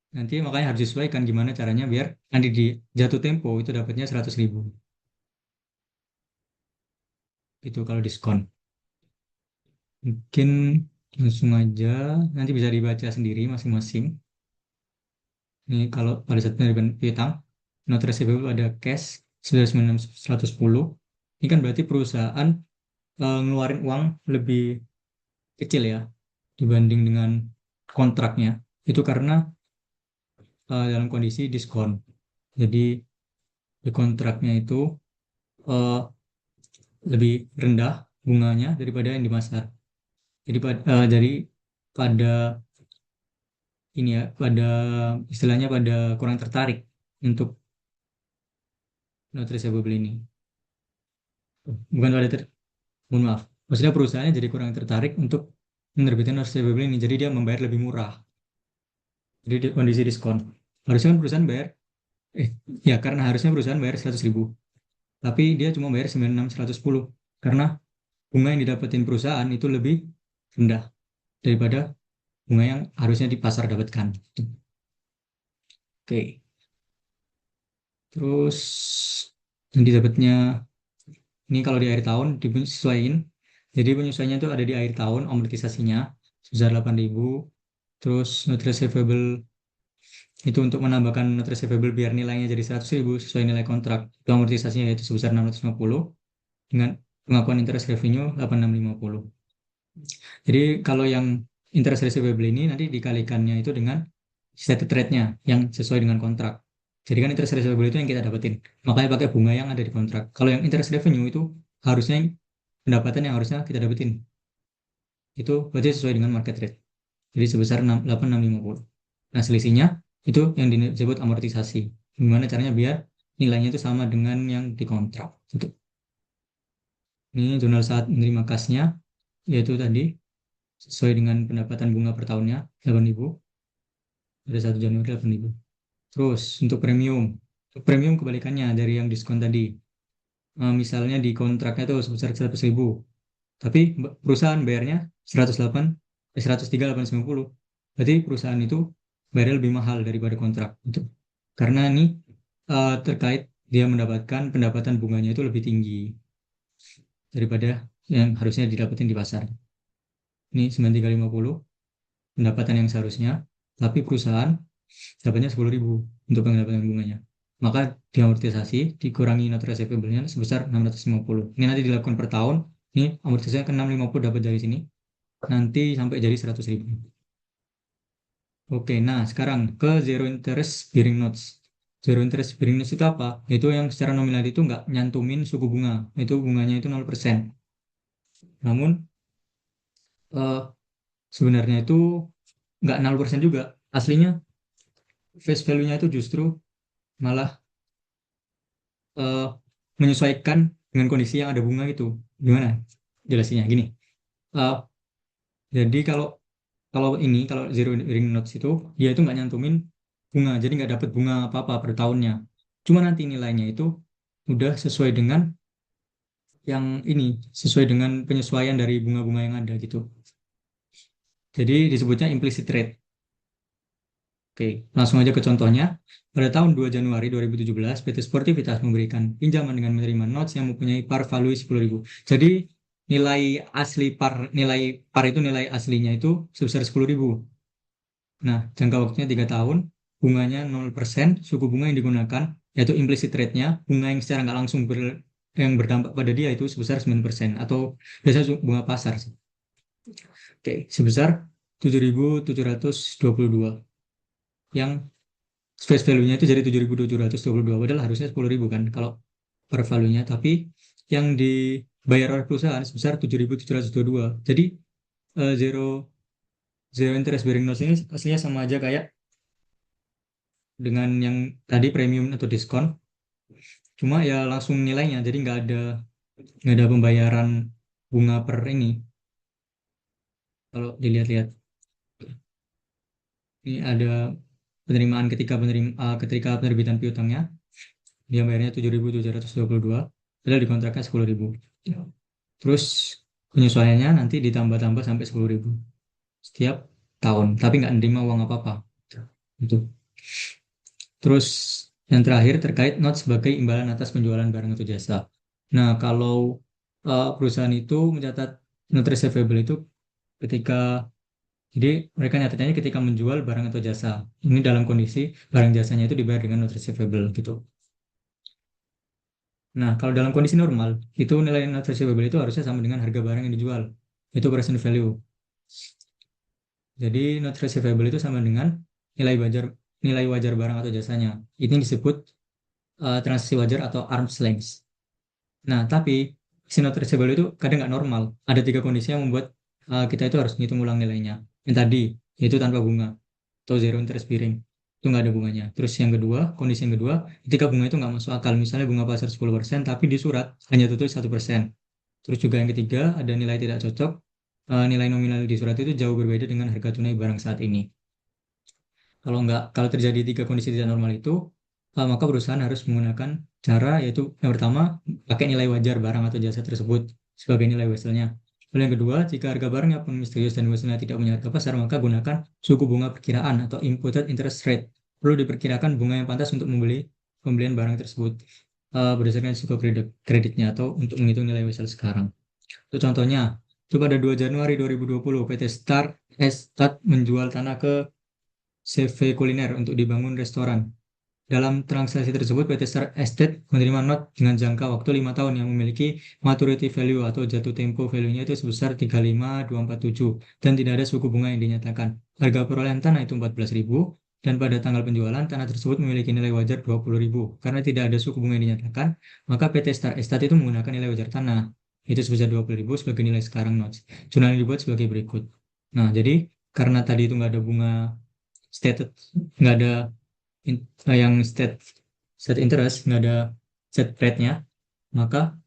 Nanti makanya harus disesuaikan gimana caranya biar nanti di jatuh tempo itu dapatnya 100.000. Itu kalau diskon. Mungkin langsung aja nanti bisa dibaca sendiri masing-masing. Ini kalau pada saat penerimaan piutang, not receivable ada cash 110. Ini kan berarti perusahaan ngeluarin uang lebih kecil ya dibanding dengan kontraknya. Itu karena dalam kondisi diskon. Jadi di kontraknya itu eh, lebih rendah bunganya daripada yang di pasar. Jadi pada ini ya, pada istilahnya pada kurang tertarik untuk not receivable ini. Bukan pada mohon maaf. Maksudnya perusahaannya jadi kurang tertarik untuk menerbitkan not receivable ini. Jadi dia membayar lebih murah. Jadi di kondisi diskon. Harusnya kan perusahaan bayar, ya karena harusnya perusahaan bayar 100.000, tapi dia cuma bayar 96.110 karena bunga yang didapetin perusahaan itu lebih rendah daripada bunga yang harusnya di pasar dapatkan. Oke, terus yang didapatnya ini kalau di akhir tahun disesuaikan. Jadi penyesuaiannya itu ada di akhir tahun, amortisasinya sebesar 8.000. Terus note receivable itu untuk menambahkan note receivable biar nilainya jadi 100.000 sesuai nilai kontrak. Itu amortisasinya yaitu sebesar 650 dengan pengakuan interest revenue 8.650. Jadi kalau yang interest receivable ini nanti dikalikannya itu dengan stated rate-nya yang sesuai dengan kontrak. Jadi kan interest receivable itu yang kita dapetin. Makanya pakai bunga yang ada di kontrak. Kalau yang interest revenue itu harusnya pendapatan yang harusnya kita dapetin. Itu berarti sesuai dengan market rate. Jadi sebesar 8.650. Nah, selisihnya itu yang disebut amortisasi. Gimana caranya biar nilainya itu sama dengan yang di kontrak. Gitu. Ini jurnal saat menerima kasnya, yaitu tadi sesuai dengan pendapatan bunga per tahunnya 8.000 pada 1 Januari 8.000. Terus untuk premium kebalikannya dari yang diskon tadi. Misalnya di kontraknya itu sebesar 100.000, tapi perusahaan bayarnya 103.890. Berarti perusahaan itu bayar lebih mahal daripada kontrak itu. Karena ini terkait dia mendapatkan pendapatan bunganya itu lebih tinggi daripada yang harusnya didapetin di pasar. Ini 9.350 pendapatan yang seharusnya, tapi perusahaan dapatnya 10.000 untuk pendapatan bunganya. Maka diamortisasi, dikurangi note receivable-nya sebesar 650. Ini nanti dilakukan per tahun. Ini amortisasinya ke 650 dapat dari sini. Nanti sampai jadi 100.000. Oke, nah sekarang ke zero interest bearing notes. Zero interest bearing notes itu apa? Itu yang secara nominal itu nggak nyantumin suku bunga. Itu bunganya itu 0%. Namun sebenarnya itu nggak 0% juga. Aslinya face value-nya itu justru malah menyesuaikan dengan kondisi yang ada bunga itu. Gimana jelasinnya? Gini. Uh, jadi kalau zero bearing notes itu dia itu nggak nyantumin bunga, jadi nggak dapat bunga apa-apa per tahunnya. Cuma nanti nilainya itu udah sesuai dengan yang ini, sesuai dengan penyesuaian dari bunga-bunga yang ada gitu. Jadi disebutnya implicit rate. Oke, langsung aja ke contohnya. Pada tahun 2 Januari 2017, PT Sportivitas memberikan pinjaman dengan menerima notes yang mempunyai par value 10.000. Jadi nilai par itu nilai aslinya itu sebesar 10.000. Nah, jangka waktunya 3 tahun, bunganya 0%, suku bunga yang digunakan yaitu implicit rate-nya, bunga yang secara nggak langsung yang berdampak pada dia itu sebesar 9% atau biasanya bunga pasar sih. Oke, sebesar 7.722 yang face value-nya itu jadi 7.722 padahal harusnya 10.000 kan kalau per value-nya, tapi yang dibayar oleh perusahaan sebesar 7.722. Jadi zero interest bearing notes ini aslinya sama aja kayak dengan yang tadi premium atau diskon, cuma ya langsung nilainya, jadi nggak ada pembayaran bunga per ini. Kalau dilihat-lihat ini ada penerimaan ketika penerbitan piutangnya dia bayarnya 7.722 padahal di kontraknya 10.000. Terus penyesuaiannya nanti ditambah-tambah sampai 10.000 setiap tahun, tapi nggak nerima uang apa-apa itu. Terus yang terakhir terkait note sebagai imbalan atas penjualan barang atau jasa. Nah, kalau perusahaan itu mencatat note receivable itu jadi mereka nyatatannya ketika menjual barang atau jasa. Ini dalam kondisi barang jasanya itu dibayar dengan note receivable gitu. Nah, kalau dalam kondisi normal, itu nilai note receivable itu harusnya sama dengan harga barang yang dijual. Itu present value. Jadi note receivable itu sama dengan nilai wajar barang atau jasanya. Ini disebut transaksi wajar atau arm's length. Nah, tapi si note receivable itu kadang nggak normal. Ada 3 kondisi yang membuat kita itu harus ngitung ulang nilainya. Yang tadi, yaitu tanpa bunga atau zero interest bearing. Itu nggak ada bunganya. Terus kondisi yang kedua, ketika bunga itu nggak masuk akal. Misalnya bunga pasar 10%, tapi di surat hanya tertulis 1%. Terus juga yang ketiga, ada nilai tidak cocok. Nilai nominal di surat itu jauh berbeda dengan harga tunai barang saat ini. Kalau terjadi 3 kondisi tidak normal itu, maka perusahaan harus menggunakan cara, yaitu yang pertama pakai nilai wajar barang atau jasa tersebut sebagai nilai wajarnya. Lalu yang kedua, jika harga barangnya pun misterius dan wajarnya tidak punya harga pasar, maka gunakan suku bunga perkiraan atau imputed interest rate. Perlu diperkirakan bunga yang pantas untuk pembelian barang tersebut berdasarkan risiko kreditnya atau untuk menghitung nilai wajar sekarang. Untuk contohnya, itu pada 2 Januari 2020, PT Star Estate menjual tanah ke CV Kuliner untuk dibangun restoran. Dalam transaksi tersebut, PT Star Estate menerima not dengan jangka waktu 5 tahun yang memiliki maturity value atau jatuh tempo value-nya itu sebesar 35.247 dan tidak ada suku bunga yang dinyatakan. Harga perolehan tanah itu 14.000 dan pada tanggal penjualan tanah tersebut memiliki nilai wajar 20.000. Karena tidak ada suku bunga yang dinyatakan, maka PT Star Estate itu menggunakan nilai wajar tanah itu sebesar 20.000 sebagai nilai sekarang notes. Jurnal yang dibuat sebagai berikut. Nah, jadi karena tadi itu nggak ada bunga stated, nggak ada yang state interest, nggak ada set rate-nya, maka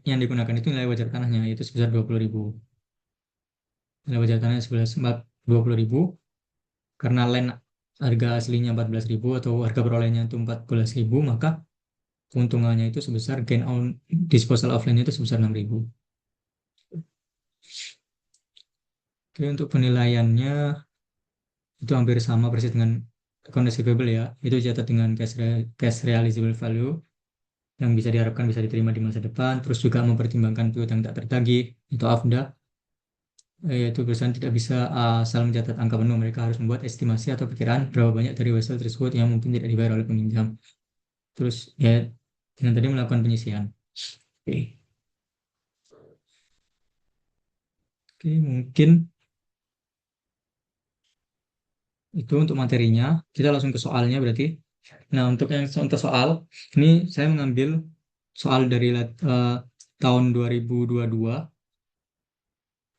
yang digunakan itu nilai wajar tanahnya yaitu sebesar 20.000. Nilai wajar tanahnya sebesar 20.000 karena land harga aslinya 14.000 atau harga perolehannya itu 14.000, maka keuntungannya itu sebesar gain on disposal of land itu sebesar 6.000. Oke, untuk penilaiannya itu hampir sama persis dengan account receivable ya. Itu dicatat dengan cash realizable value yang bisa diharapkan bisa diterima di masa depan, terus juga mempertimbangkan piutang tak tertagih atau AFDA, yaitu perusahaan tidak bisa asal mencatat angka penuh, mereka harus membuat estimasi atau perkiraan berapa banyak dari wesel tersebut yang mungkin tidak dibayar oleh peminjam. Terus ya dengan tadi melakukan penyisian. Oke. Oke, mungkin itu untuk materinya. Kita langsung ke soalnya berarti. Nah, untuk soal, ini saya mengambil soal dari tahun 2022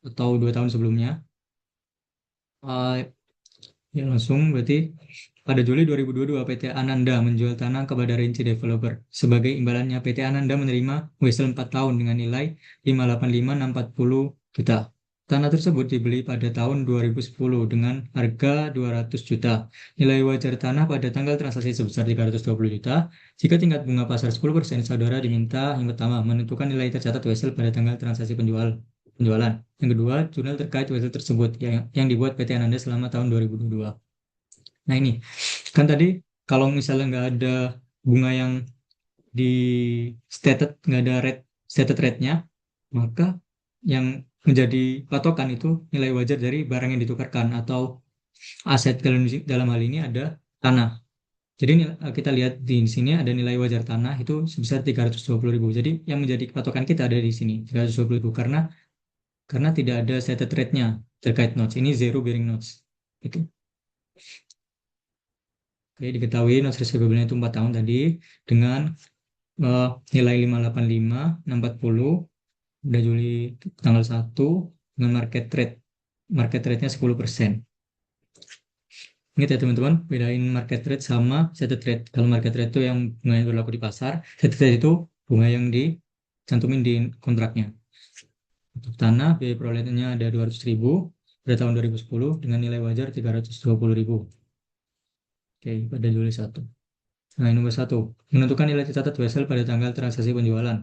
atau 2 tahun sebelumnya. Ya langsung berarti pada Juli 2022 PT Ananda menjual tanah kepada Rinci Developer. Sebagai imbalannya PT Ananda menerima wesel 4 tahun dengan nilai 585.640 juta. Tanah tersebut dibeli pada tahun 2010 dengan harga 200 juta. Nilai wajar tanah pada tanggal transaksi sebesar 320 juta. Jika tingkat bunga pasar 10%, saudara diminta yang pertama menentukan nilai tercatat wesel pada tanggal transaksi penjualan. Yang kedua, jurnal terkait wesel tersebut yang dibuat PT Ananda selama tahun 2022. Nah ini, kan tadi kalau misalnya nggak ada bunga yang di stated, nggak ada stated rate-nya, maka yang menjadi patokan itu nilai wajar dari barang yang ditukarkan atau aset dalam hal ini ada tanah. Jadi kita lihat di sini ada nilai wajar tanah itu sebesar 320.000. Jadi yang menjadi patokan kita ada di sini 320.000 karena tidak ada stated rate-nya terkait notes. Ini zero bearing notes. Itu. Oke, diketahui notes receivable-nya itu 4 tahun tadi dengan nilai 585.640 udah Juli tanggal 1 dengan market rate. Market rate-nya 10%. Ingat ya teman-teman, bedain market rate sama stated rate. Kalau market rate itu yang bunga yang berlaku di pasar, stated rate itu bunga yang dicantumin di kontraknya. Untuk tanah, biaya perolehannya ada 200.000 pada tahun 2010 dengan nilai wajar 320.000. Oke, pada Juli 1. Nah, nomor 1, menentukan nilai tercatat wesel pada tanggal transaksi penjualan.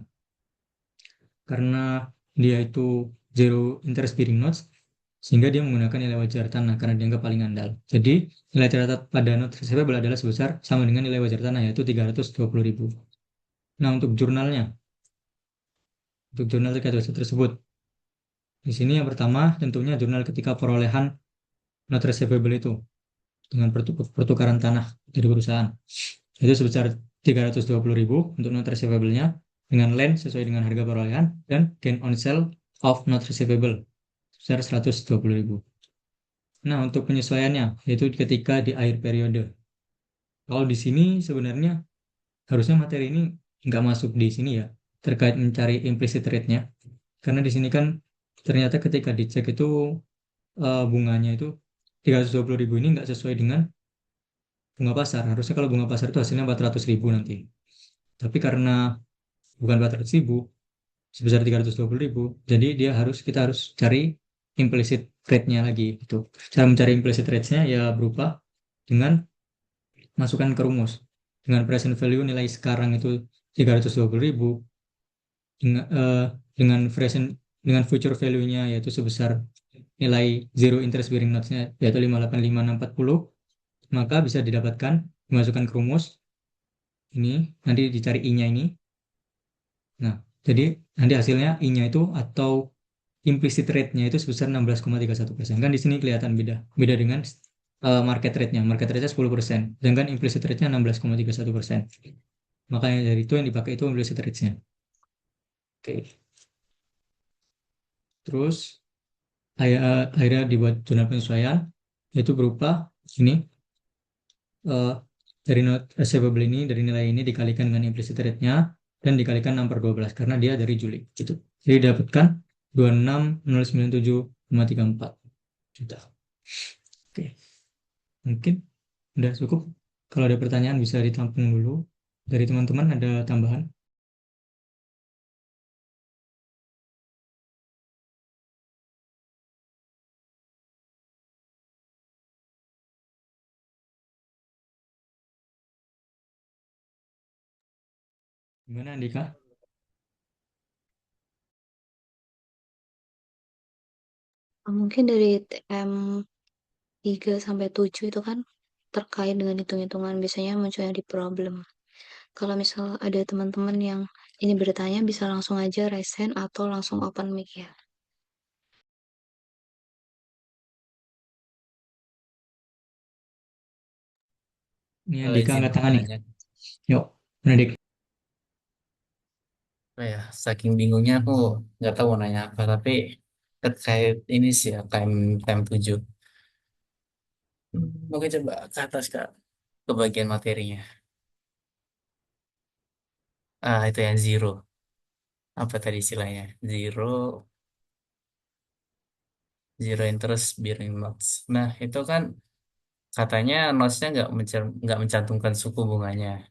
Karena dia itu zero interest bearing notes, sehingga dia menggunakan nilai wajar tanah karena dianggap paling andal. Jadi, nilai tercatat pada note receivable adalah sebesar sama dengan nilai wajar tanah, yaitu 320.000. Nah, untuk jurnalnya. Untuk jurnal terkait wesel tersebut. Di sini yang pertama tentunya jurnal ketika perolehan note receivable itu dengan pertukaran tanah dari perusahaan. Itu sebesar 320.000 untuk note receivable-nya dengan land sesuai dengan harga perolehan dan gain on sale of note receivable sebesar 120.000. Nah, untuk penyesuaiannya yaitu ketika di akhir periode. Kalau di sini sebenarnya harusnya materi ini nggak masuk di sini ya terkait mencari implicit rate-nya. Karena di sini kan ternyata ketika dicek itu bunganya itu 320.000 ini nggak sesuai dengan bunga pasar. Harusnya kalau bunga pasar itu hasilnya 400.000 nanti. Tapi karena bukan 400.000, sebesar 320.000, jadi kita harus cari implicit rate-nya lagi. Gitu. Cara mencari implicit rate-nya ya berupa dengan masukkan ke rumus. Dengan present value nilai sekarang itu 320.000, dengan dengan future value-nya yaitu sebesar nilai zero interest bearing notes-nya yaitu 585.640, maka bisa didapatkan dimasukkan ke rumus ini, nanti dicari I-nya ini. Nah, jadi nanti hasilnya I-nya itu atau implicit rate-nya itu sebesar 16,31%. Kan di sini kelihatan beda dengan market rate-nya. Market rate-nya 10%, sedangkan implicit rate-nya 16,31%. Makanya dari itu yang dipakai itu implicit rate-nya. Oke. Terus akhirnya dibuat jurnal penyesuaian, yaitu berupa ini, dari note receivable ini, dari nilai ini dikalikan dengan implicit rate-nya dan dikalikan 6/12 karena dia dari Juli gitu. Jadi dapatkan 26.097,34 juta. Oke, mungkin udah cukup. Kalau ada pertanyaan bisa ditampung dulu. Dari teman-teman ada tambahan? Gimana Andika? Mungkin dari TM 3 sampai 7 itu kan terkait dengan hitung-hitungan biasanya munculnya di problem. Kalau misal ada teman-teman yang ini bertanya bisa langsung aja raise hand atau langsung open mic ya. Ini Andika Izin angkat mau tangan nih. nanya. Yuk, Benedict. Apa ya, saking bingungnya aku nggak tahu mau nanya apa, tapi terkait ini sih ya, time 7. Mungkin coba ke atas Kak, ke bagian materinya. Itu yang zero. Apa tadi istilahnya? Zero interest bearing notes. Nah, itu kan katanya notes-nya nggak mencantumkan suku bunganya.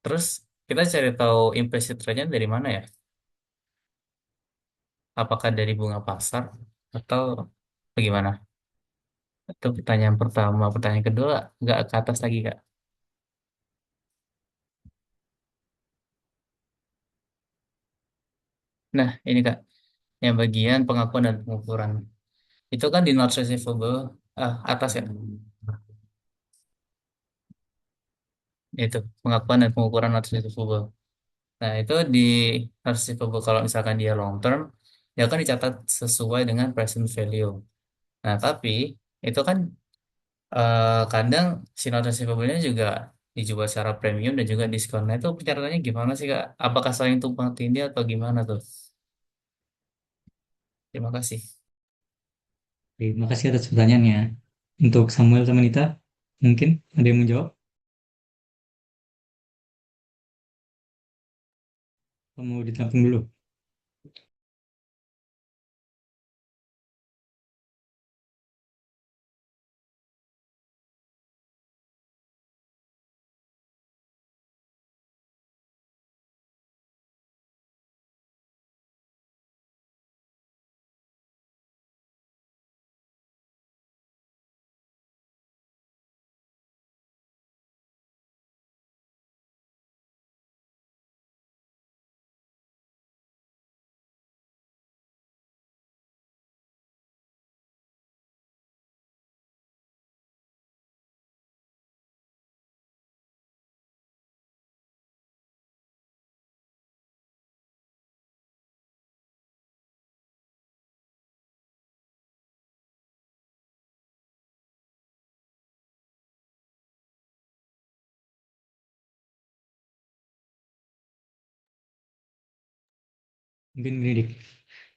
Terus kita cari tahu implicit rate-nya dari mana ya? Apakah dari bunga pasar atau bagaimana? Itu pertanyaan pertama. Pertanyaan kedua, nggak ke atas lagi, Kak. Nah, ini Kak, yang bagian pengakuan dan pengukuran. Itu kan di notes receivable atas ya. Itu pengakuan dan pengukuran notes receivable. Nah, itu di notes receivable kalau misalkan dia long term, dia akan dicatat sesuai dengan present value. Nah, tapi itu kan kadang si notes receivable-nya juga dijual secara premium dan juga diskon. Nah, itu pencatatannya gimana sih Kak? Apakah saling tumpang tindih atau gimana tuh? Terima kasih. Terima kasih atas pertanyaannya. Untuk Samuel sama Nita, mungkin ada yang menjawab? Mau ditampung dulu? Mungkin Benedict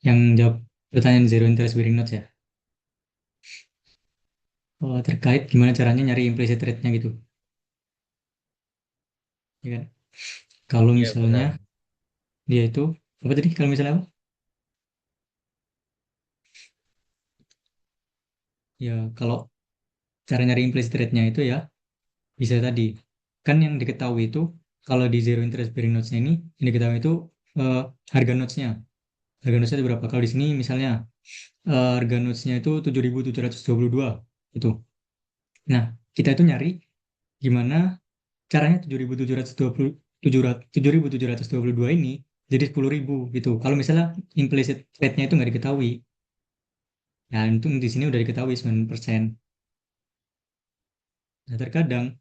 yang jawab pertanyaan zero interest bearing notes ya. Terkait gimana caranya nyari implicit rate-nya gitu. Ya kan? Kalau Iya, misalnya benar. dia itu, apa tadi? Kalau misalnya apa? Ya, kalau cara nyari implicit rate-nya itu ya, bisa tadi. Kan yang diketahui itu, kalau di zero interest bearing notes-nya ini, yang diketahui itu eh, harga notes-nya. Harga notes-nya itu berapa? Kalau di sini misalnya harga notes-nya itu 7.722 itu. Nah, kita itu nyari gimana caranya 7.722 ini jadi 10.000 gitu. Kalau misalnya implicit rate-nya itu nggak diketahui, ya itu di sini udah diketahui 9%. Nah, terkadang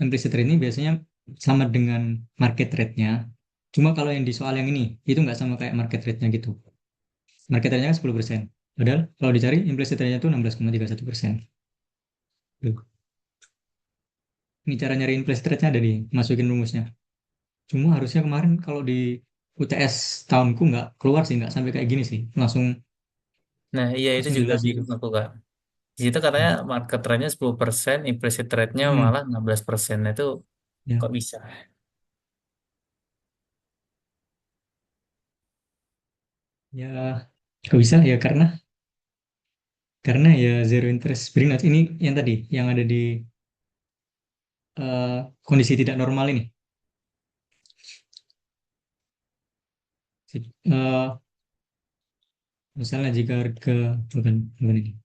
implicit rate ini biasanya sama dengan market rate-nya. Cuma kalau yang di soal yang ini, itu nggak sama kayak market rate-nya gitu. Market rate-nya kan 10%. Padahal kalau dicari implicit rate-nya itu 16,31%. Tuh. Ini cara nyari implicit rate-nya ada di masukin rumusnya. Cuma harusnya kemarin kalau di UTS tahunku nggak keluar sih, nggak sampai kayak gini sih. Langsung Nah, iya itu langsung juga jelas gitu. bingung aku, Kak. Di situ katanya market rate-nya 10%, implicit rate-nya Hmm, malah 16%. Nah, itu ya, kok bisa? ya, kok bisa ya karena ya zero interest bring note ini yang tadi yang ada di kondisi tidak normal ini. Eh, Misalnya jika harga bukan ini.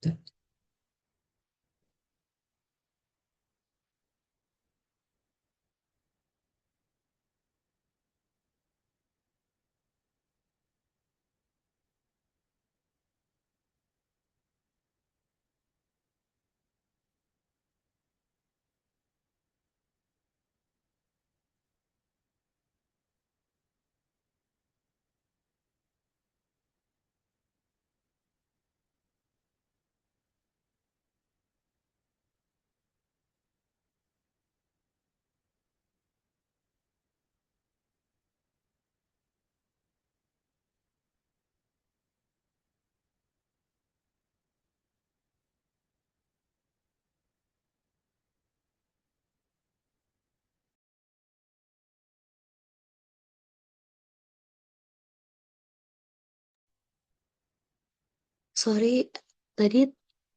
Sorry, tadi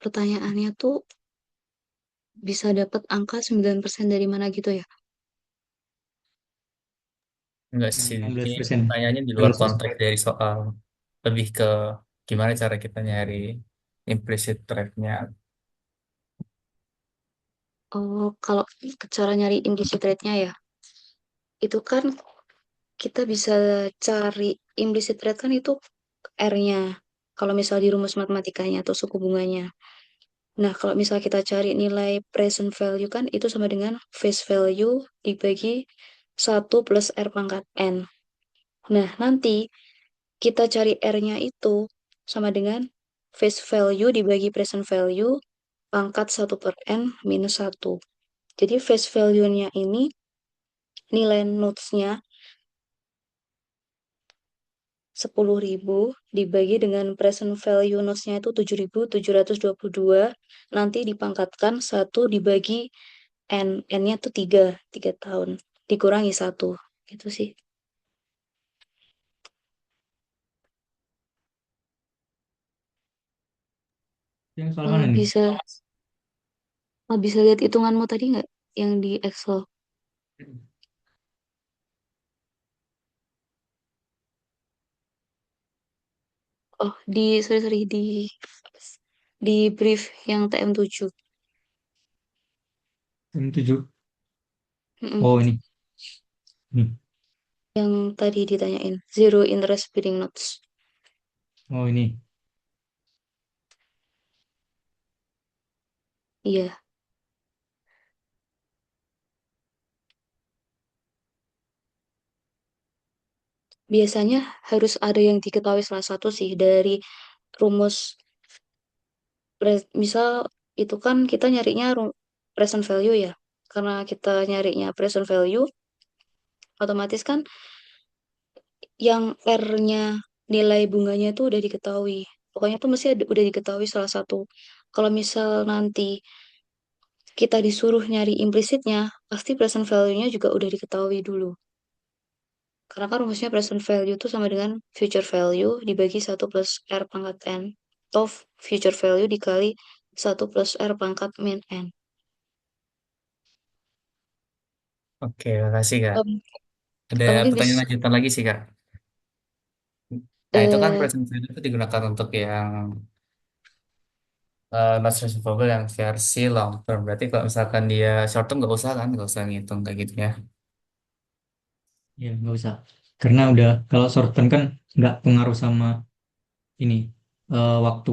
pertanyaannya tuh bisa dapat angka 9% dari mana gitu ya? Enggak Yang sih, ini 16%. pertanyaannya di luar Kalau konteks dari soal. Lebih ke gimana cara kita nyari implicit rate-nya. Oh, kalau cara nyari implicit rate-nya ya, itu kan kita bisa cari implicit rate kan itu R-nya. Kalau misal di rumus matematikanya atau suku bunganya. Nah, kalau misal kita cari nilai present value kan itu sama dengan face value dibagi 1 plus R pangkat N. Nah, nanti kita cari R-nya itu sama dengan face value dibagi present value pangkat 1 per N minus 1. Jadi face value-nya ini nilai notes-nya 10.000 dibagi dengan present value notes-nya itu 7.722 nanti dipangkatkan 1 dibagi N. N-nya tuh 3 tahun. Dikurangi 1. Gitu sih. yang soal mana nih? Bisa bisa lihat hitunganmu tadi nggak yang di Excel? Oh, sorry, di brief yang TM7. Yang 7. Mm-mm. Oh ini. Nih. Yang tadi ditanyain. Zero interest bearing notes. Oh ini. Iya. Biasanya harus ada yang diketahui salah satu sih dari rumus misal itu kan kita nyarinya present value ya. Karena kita nyarinya present value, otomatis kan yang R-nya nilai bunganya tuh udah diketahui. Pokoknya tuh mesti udah diketahui salah satu. Kalau misal nanti kita disuruh nyari implisitnya, pasti present value-nya juga udah diketahui dulu. Karena kan rumusnya present value itu sama dengan future value dibagi 1 plus R pangkat N. Atau future value dikali 1 plus R pangkat min N. Oke, makasih, Kak. Em, Ada Atau mungkin pertanyaan lanjutan lagi sih, Kak. Nah, itu kan eh present value itu digunakan untuk yang notes receivable yang versi long term. Berarti kalau misalkan dia short term nggak usah kan, nggak usah ngitung kayak gitu ya. Ya nggak usah. Karena udah kalau short term kan nggak pengaruh sama ini waktu.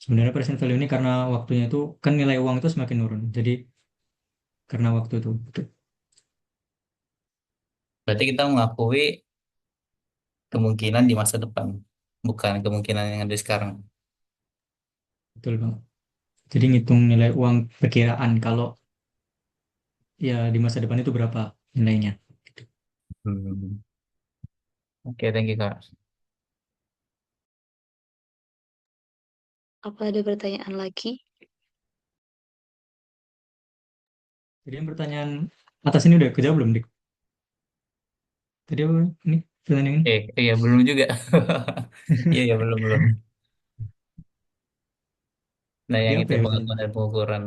Sebenarnya present value ini karena waktunya itu kan nilai uang itu semakin turun. Jadi karena waktu itu. Berarti kita mengakui kemungkinan di masa depan, bukan kemungkinan yang ada sekarang. Betul Bang. Jadi ngitung nilai uang perkiraan kalau ya di masa depan itu berapa nilainya. Hmm. Oke, thank you Kak. Apa ada pertanyaan lagi? Jadi yang pertanyaan atas ini udah kejawab belum, Dik? Tadi apa ini pertanyaan ini? Iya belum juga. Iya, ya belum belum. Nah, Tadi yang apa itu ya pengakuan pertanyaan? dan pengukuran.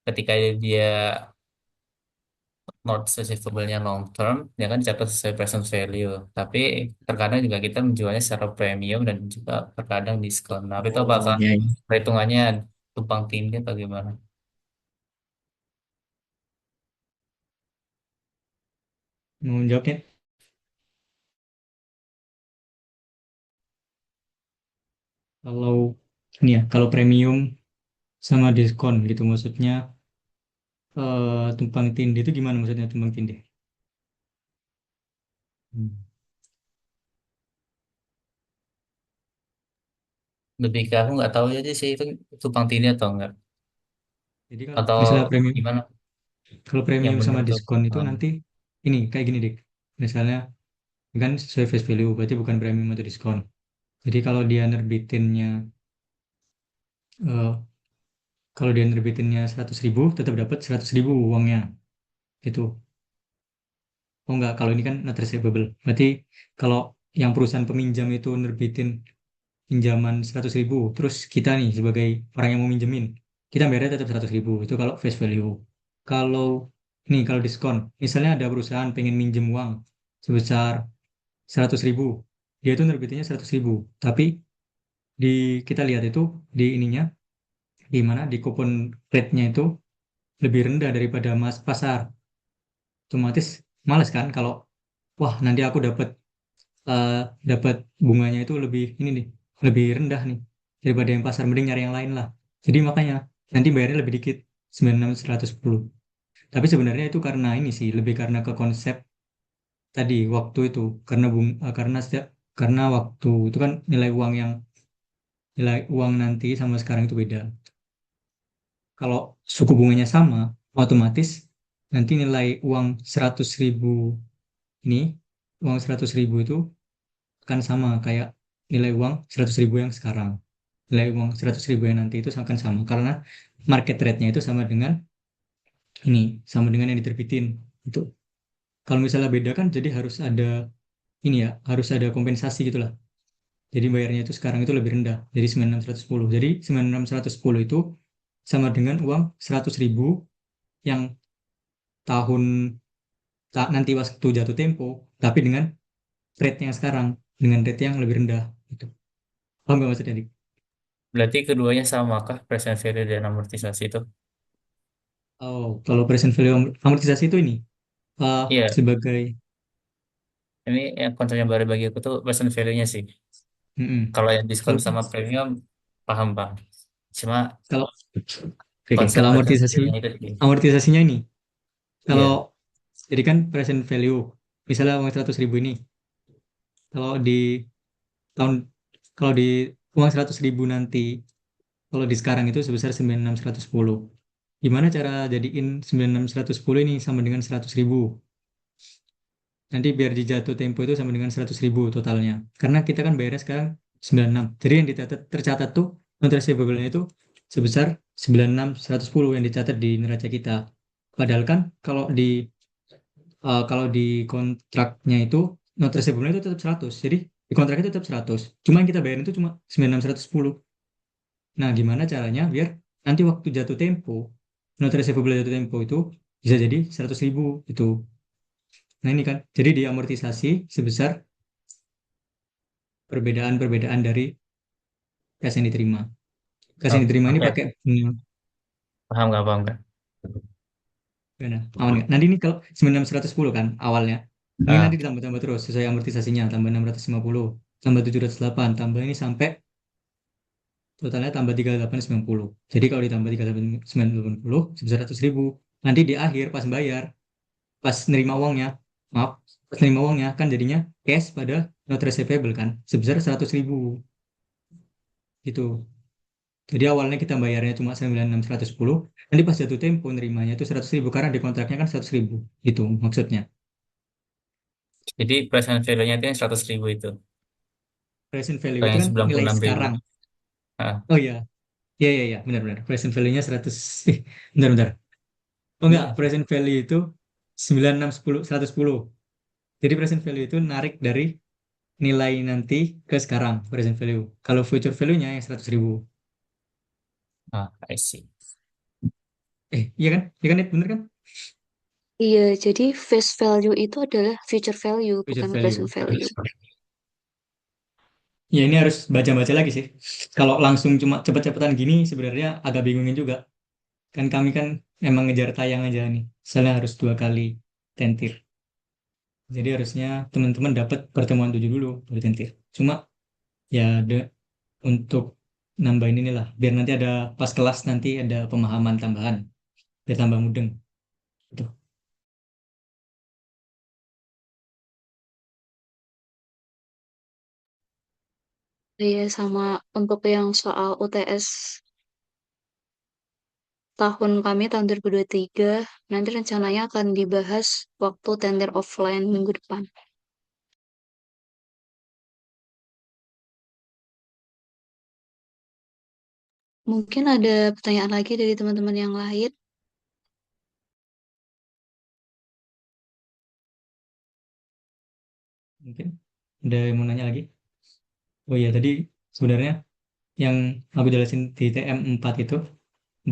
Ketika dia notes receivable-nya long term, dia kan dicatat sesuai present value. Tapi terkadang juga kita menjualnya secara premium dan juga terkadang diskon. Nah, itu Oh, apakah ya, ya. perhitungannya tumpang tindih atau gimana? Mau jawabnya kalau ini ya, kalau premium sama diskon gitu maksudnya tumpang tindih itu gimana maksudnya tumpang tindih? Hmm. Lebih ke aku nggak tahu aja sih itu tumpang tindih atau enggak. Jadi kalau Atau misalnya premium, gimana kalau yang premium sama menurut diskon itu kamu? nanti ini kayak gini dik. Misalnya kan sesuai face value berarti bukan premium atau diskon. Jadi eh, kalau dia nerbitinnya 100.000 tetap dapat 100.000 uangnya itu. Oh enggak, kalau ini kan not receivable. Berarti kalau yang perusahaan peminjam itu nerbitin pinjaman 100.000, terus kita nih sebagai orang yang mau minjemin, kita bayarnya tetap 100.000. Itu kalau face value. Kalau kalau diskon, misalnya ada perusahaan pengen minjem uang sebesar 100.000, dia itu nerbitinnya 100.000. Tapi kita lihat itu di ininya, di mana di kupon rate-nya itu lebih rendah daripada pasar. Otomatis males kan kalau wah nanti aku eh, dapat bunganya itu lebih ini nih, lebih rendah nih daripada yang pasar, mending nyari yang lain lah. Jadi makanya nanti bayarnya lebih dikit, 96.110. Tapi sebenarnya itu karena ini sih, lebih karena ke konsep tadi waktu itu, karena waktu itu kan nilai uang nanti sama sekarang itu beda. Kalau suku bunganya sama, otomatis nanti nilai uang 100.000 ini, uang 100.000 itu akan sama kayak nilai uang 100.000 yang sekarang. Nilai uang 100.000 yang nanti itu akan sama karena market rate-nya itu sama dengan yang diterbitin. Itu kalau misalnya beda kan jadi harus ada kompensasi gitulah. Jadi bayarnya itu sekarang itu lebih rendah, jadi 96.110. Jadi 96.110 itu sama dengan uang 100.000 yang tahun nanti waktu jatuh tempo, tapi dengan rate yang sekarang, dengan rate yang lebih rendah. Itu. Paham nggak maksudnya, Dik? Berarti keduanya sama kah present value dan amortisasi itu? Oh, kalau present value amortisasi itu Iya, sebagai ini yang konsep yang baru bagi aku tuh present value-nya sih. mm-mm. Kalau yang diskon Kalau sama premium, paham Bang. Cuma kalau oke, konsep kalau present value-nya itu sih. amortisasinya ini, kalau Iya, jadi kan present value, misalnya uang 100.000 ini, kalau di tahun kalau di uang 100.000 nanti, kalau di sekarang itu sebesar 96.110. Gimana cara jadiin 96.110 ini sama dengan 100.000? Nanti biar di jatuh tempo itu sama dengan 100.000 totalnya. Karena kita kan bayarnya sekarang 96. Jadi yang tercatat tuh non receivable-nya itu sebesar 96.110 yang dicatat di neraca kita. Padahal kan kalau di kontraknya itu non receivable itu tetap 100. Jadi di kontraknya itu tetap 100. Cuma yang kita bayarin itu cuma 96.110. Nah, gimana caranya biar nanti waktu jatuh tempo non receivable jatuh tempo itu bisa jadi 100.000 itu. Nah, ini kan jadi diamortisasi sebesar perbedaan-perbedaan dari cash yang diterima. Cash yang Oh, diterima ini oke. pakai bunga. Paham nggak, paham nggak? Gimana? Aman nggak? Nanti ini kalau 9.110 kan awalnya. Ini Ah, nanti ditambah-tambah terus sesuai amortisasinya, tambah 650, tambah 708, tambah ini sampai totalnya tambah 3890. Jadi kalau ditambah 3890 sebesar 100.000. Nanti di akhir pas bayar, pas nerima uangnya, maaf, pas nerima uangnya kan jadinya cash pada not receivable kan sebesar 100.000 gitu. Jadi awalnya kita bayarnya cuma 96.110, nanti pas jatuh tempo nerimanya itu 100.000 karena di kontraknya kan 100.000 itu maksudnya. jadi present value-nya itu yang 100.000 itu. Present value Bukan itu yang kan sembilan puluh nilai enam ribu. sekarang. Ah, Oh iya, iya iya iya, benar-benar. Present value-nya 100. Bentar bentar. Oh enggak, iya. present value itu 9610 110. Jadi present value itu narik dari nilai nanti ke sekarang present value. Kalau future value-nya yang 100.000. Ah, I see. Iya kan? Iya kan, Ed? Bener kan? Iya, jadi face value itu adalah future value, Future bukan present value. value. Ya ini harus baca-baca lagi sih. Kalau langsung cuma cepet-cepetan gini sebenarnya agak bingungin juga. Kan kami kan emang ngejar tayang aja nih. Soalnya harus 2 kali tentir. Jadi harusnya teman-teman dapat pertemuan 7 dulu baru tentir. Cuma ya untuk nambahin inilah. Biar nanti ada pas kelas nanti ada pemahaman tambahan. Biar tambah mudeng. Gitu. Iya, sama untuk yang soal UTS tahun kami tahun 2023, nanti rencananya akan dibahas waktu tender offline minggu depan. Mungkin ada pertanyaan lagi dari teman-teman yang lain. Mungkin ada yang mau nanya lagi? Oh iya tadi sebenarnya yang aku jelasin di TM4 itu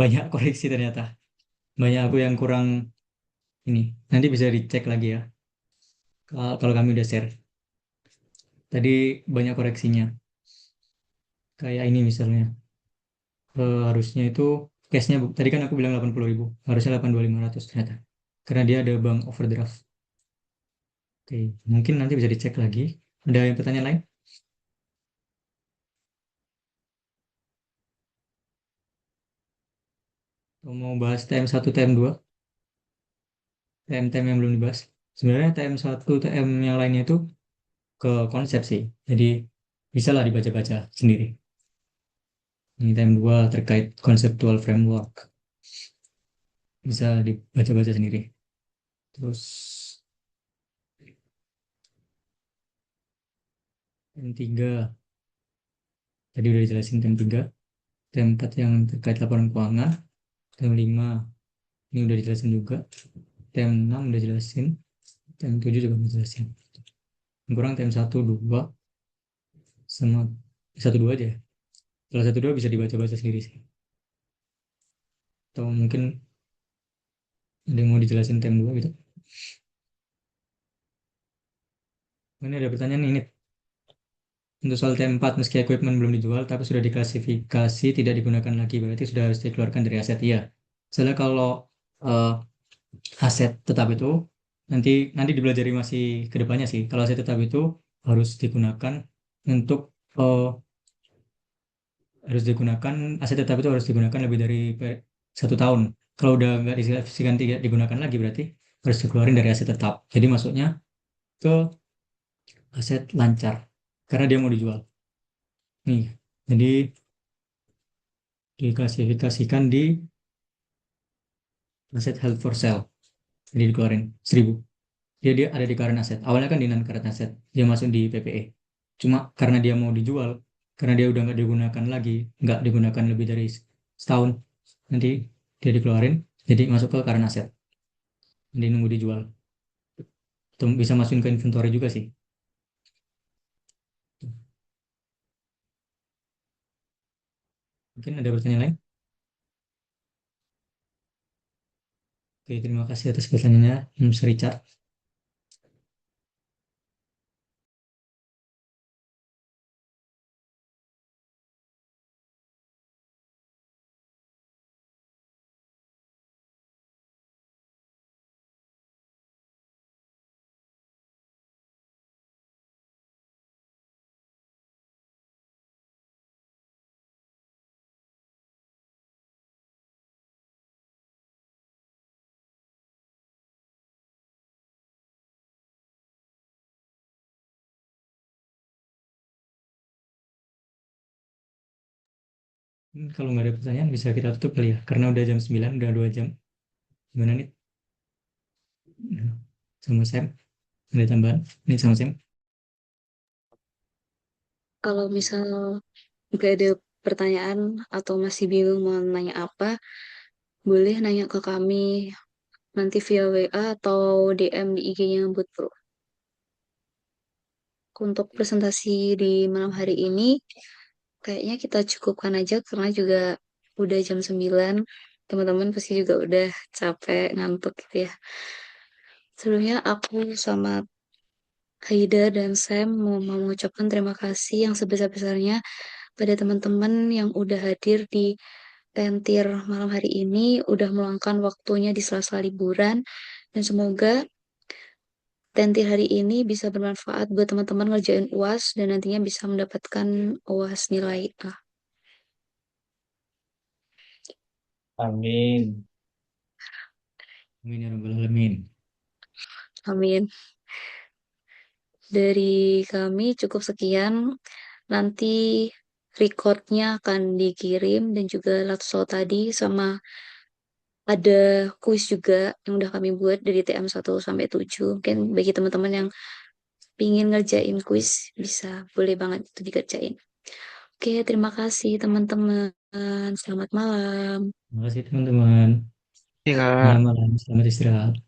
banyak koreksi ternyata. Banyak aku yang kurang ini. Nanti bisa dicek lagi ya. Kalau kami udah share. Tadi banyak koreksinya. Kayak ini misalnya. Harusnya itu cashnya, tadi kan aku bilang 80.000. Harusnya 82.500 ternyata. Karena dia ada bank overdraft. Oke, mungkin nanti bisa dicek lagi. Ada yang pertanyaan lain? Atau mau bahas TM1, TM2, TM-TM yang belum dibahas? Sebenarnya TM1, TM yang lainnya itu ke konsep sih. Jadi bisa lah dibaca-baca sendiri. Ini TM2 terkait conceptual framework. Bisa dibaca-baca sendiri. Terus TM3, tadi udah dijelasin TM3. TM4 yang terkait laporan keuangan. TM5, ini udah dijelasin juga. TM6 udah jelasin. TM7 juga udah jelasin. Yang kurang TM1, 2, sama 1, 2 aja ya. Kalau 1, 2 bisa dibaca-baca sendiri sih. Atau mungkin ada yang mau dijelasin TM2 gitu. Ini ada pertanyaan ini. Untuk soal T4, meski equipment belum dijual, tapi sudah diklasifikasi tidak digunakan lagi, berarti sudah harus dikeluarkan dari aset. Iya. Soalnya kalau eh, aset tetap itu, nanti nanti dipelajari masih ke depannya sih. Kalau aset tetap itu harus digunakan untuk harus digunakan aset tetap itu harus digunakan lebih dari 1 tahun. Kalau udah nggak diklasifikasikan tidak digunakan lagi, berarti harus dikeluarin dari aset tetap. Jadi masuknya ke aset lancar karena dia mau dijual. Nih, jadi diklasifikasikan di aset held for sale. Jadi dikeluarin 1.000. Dia ada di current asset. Awalnya kan di non current asset. Dia masuk di PPE. Cuma karena dia mau dijual, karena dia udah nggak digunakan lagi, nggak digunakan lebih dari setahun, nanti dia dikeluarin, jadi masuk ke current asset. Jadi nunggu dijual. Atau bisa masukin ke inventory juga sih. Mungkin ada pertanyaan lain? Oke, terima kasih atas pertanyaannya, Mas Richard. Kalau nggak ada pertanyaan bisa kita tutup kali ya, karena udah jam 9, udah 2 jam. Gimana nih? Nah, sama Sam, ada tambahan? Nih sama Sam. Kalau misal nggak ada pertanyaan atau masih bingung mau nanya apa, boleh nanya ke kami nanti via WA atau DM di IG-nya Butpro. Untuk presentasi di malam hari ini, kayaknya kita cukupkan aja karena juga udah jam 9. Teman-teman pasti juga udah capek, ngantuk gitu ya. Sebelumnya aku sama Haida dan Sam mau mengucapkan terima kasih yang sebesar-besarnya pada teman-teman yang udah hadir di Tentir malam hari ini, udah meluangkan waktunya di sela-sela liburan, dan semoga Tentir hari ini bisa bermanfaat buat teman-teman ngerjain UAS dan nantinya bisa mendapatkan UAS nilai A. Amin. Amin ya rabbal alamin. Amin. Dari kami cukup sekian. Nanti recordnya akan dikirim dan juga Latso tadi sama ada kuis juga yang udah kami buat dari TM 1 sampai 7. Mungkin bagi teman-teman yang pingin ngerjain kuis bisa boleh banget itu dikerjain. Oke, terima kasih teman-teman. Selamat malam. Terima kasih teman-teman. Ya. Selamat malam, selamat istirahat.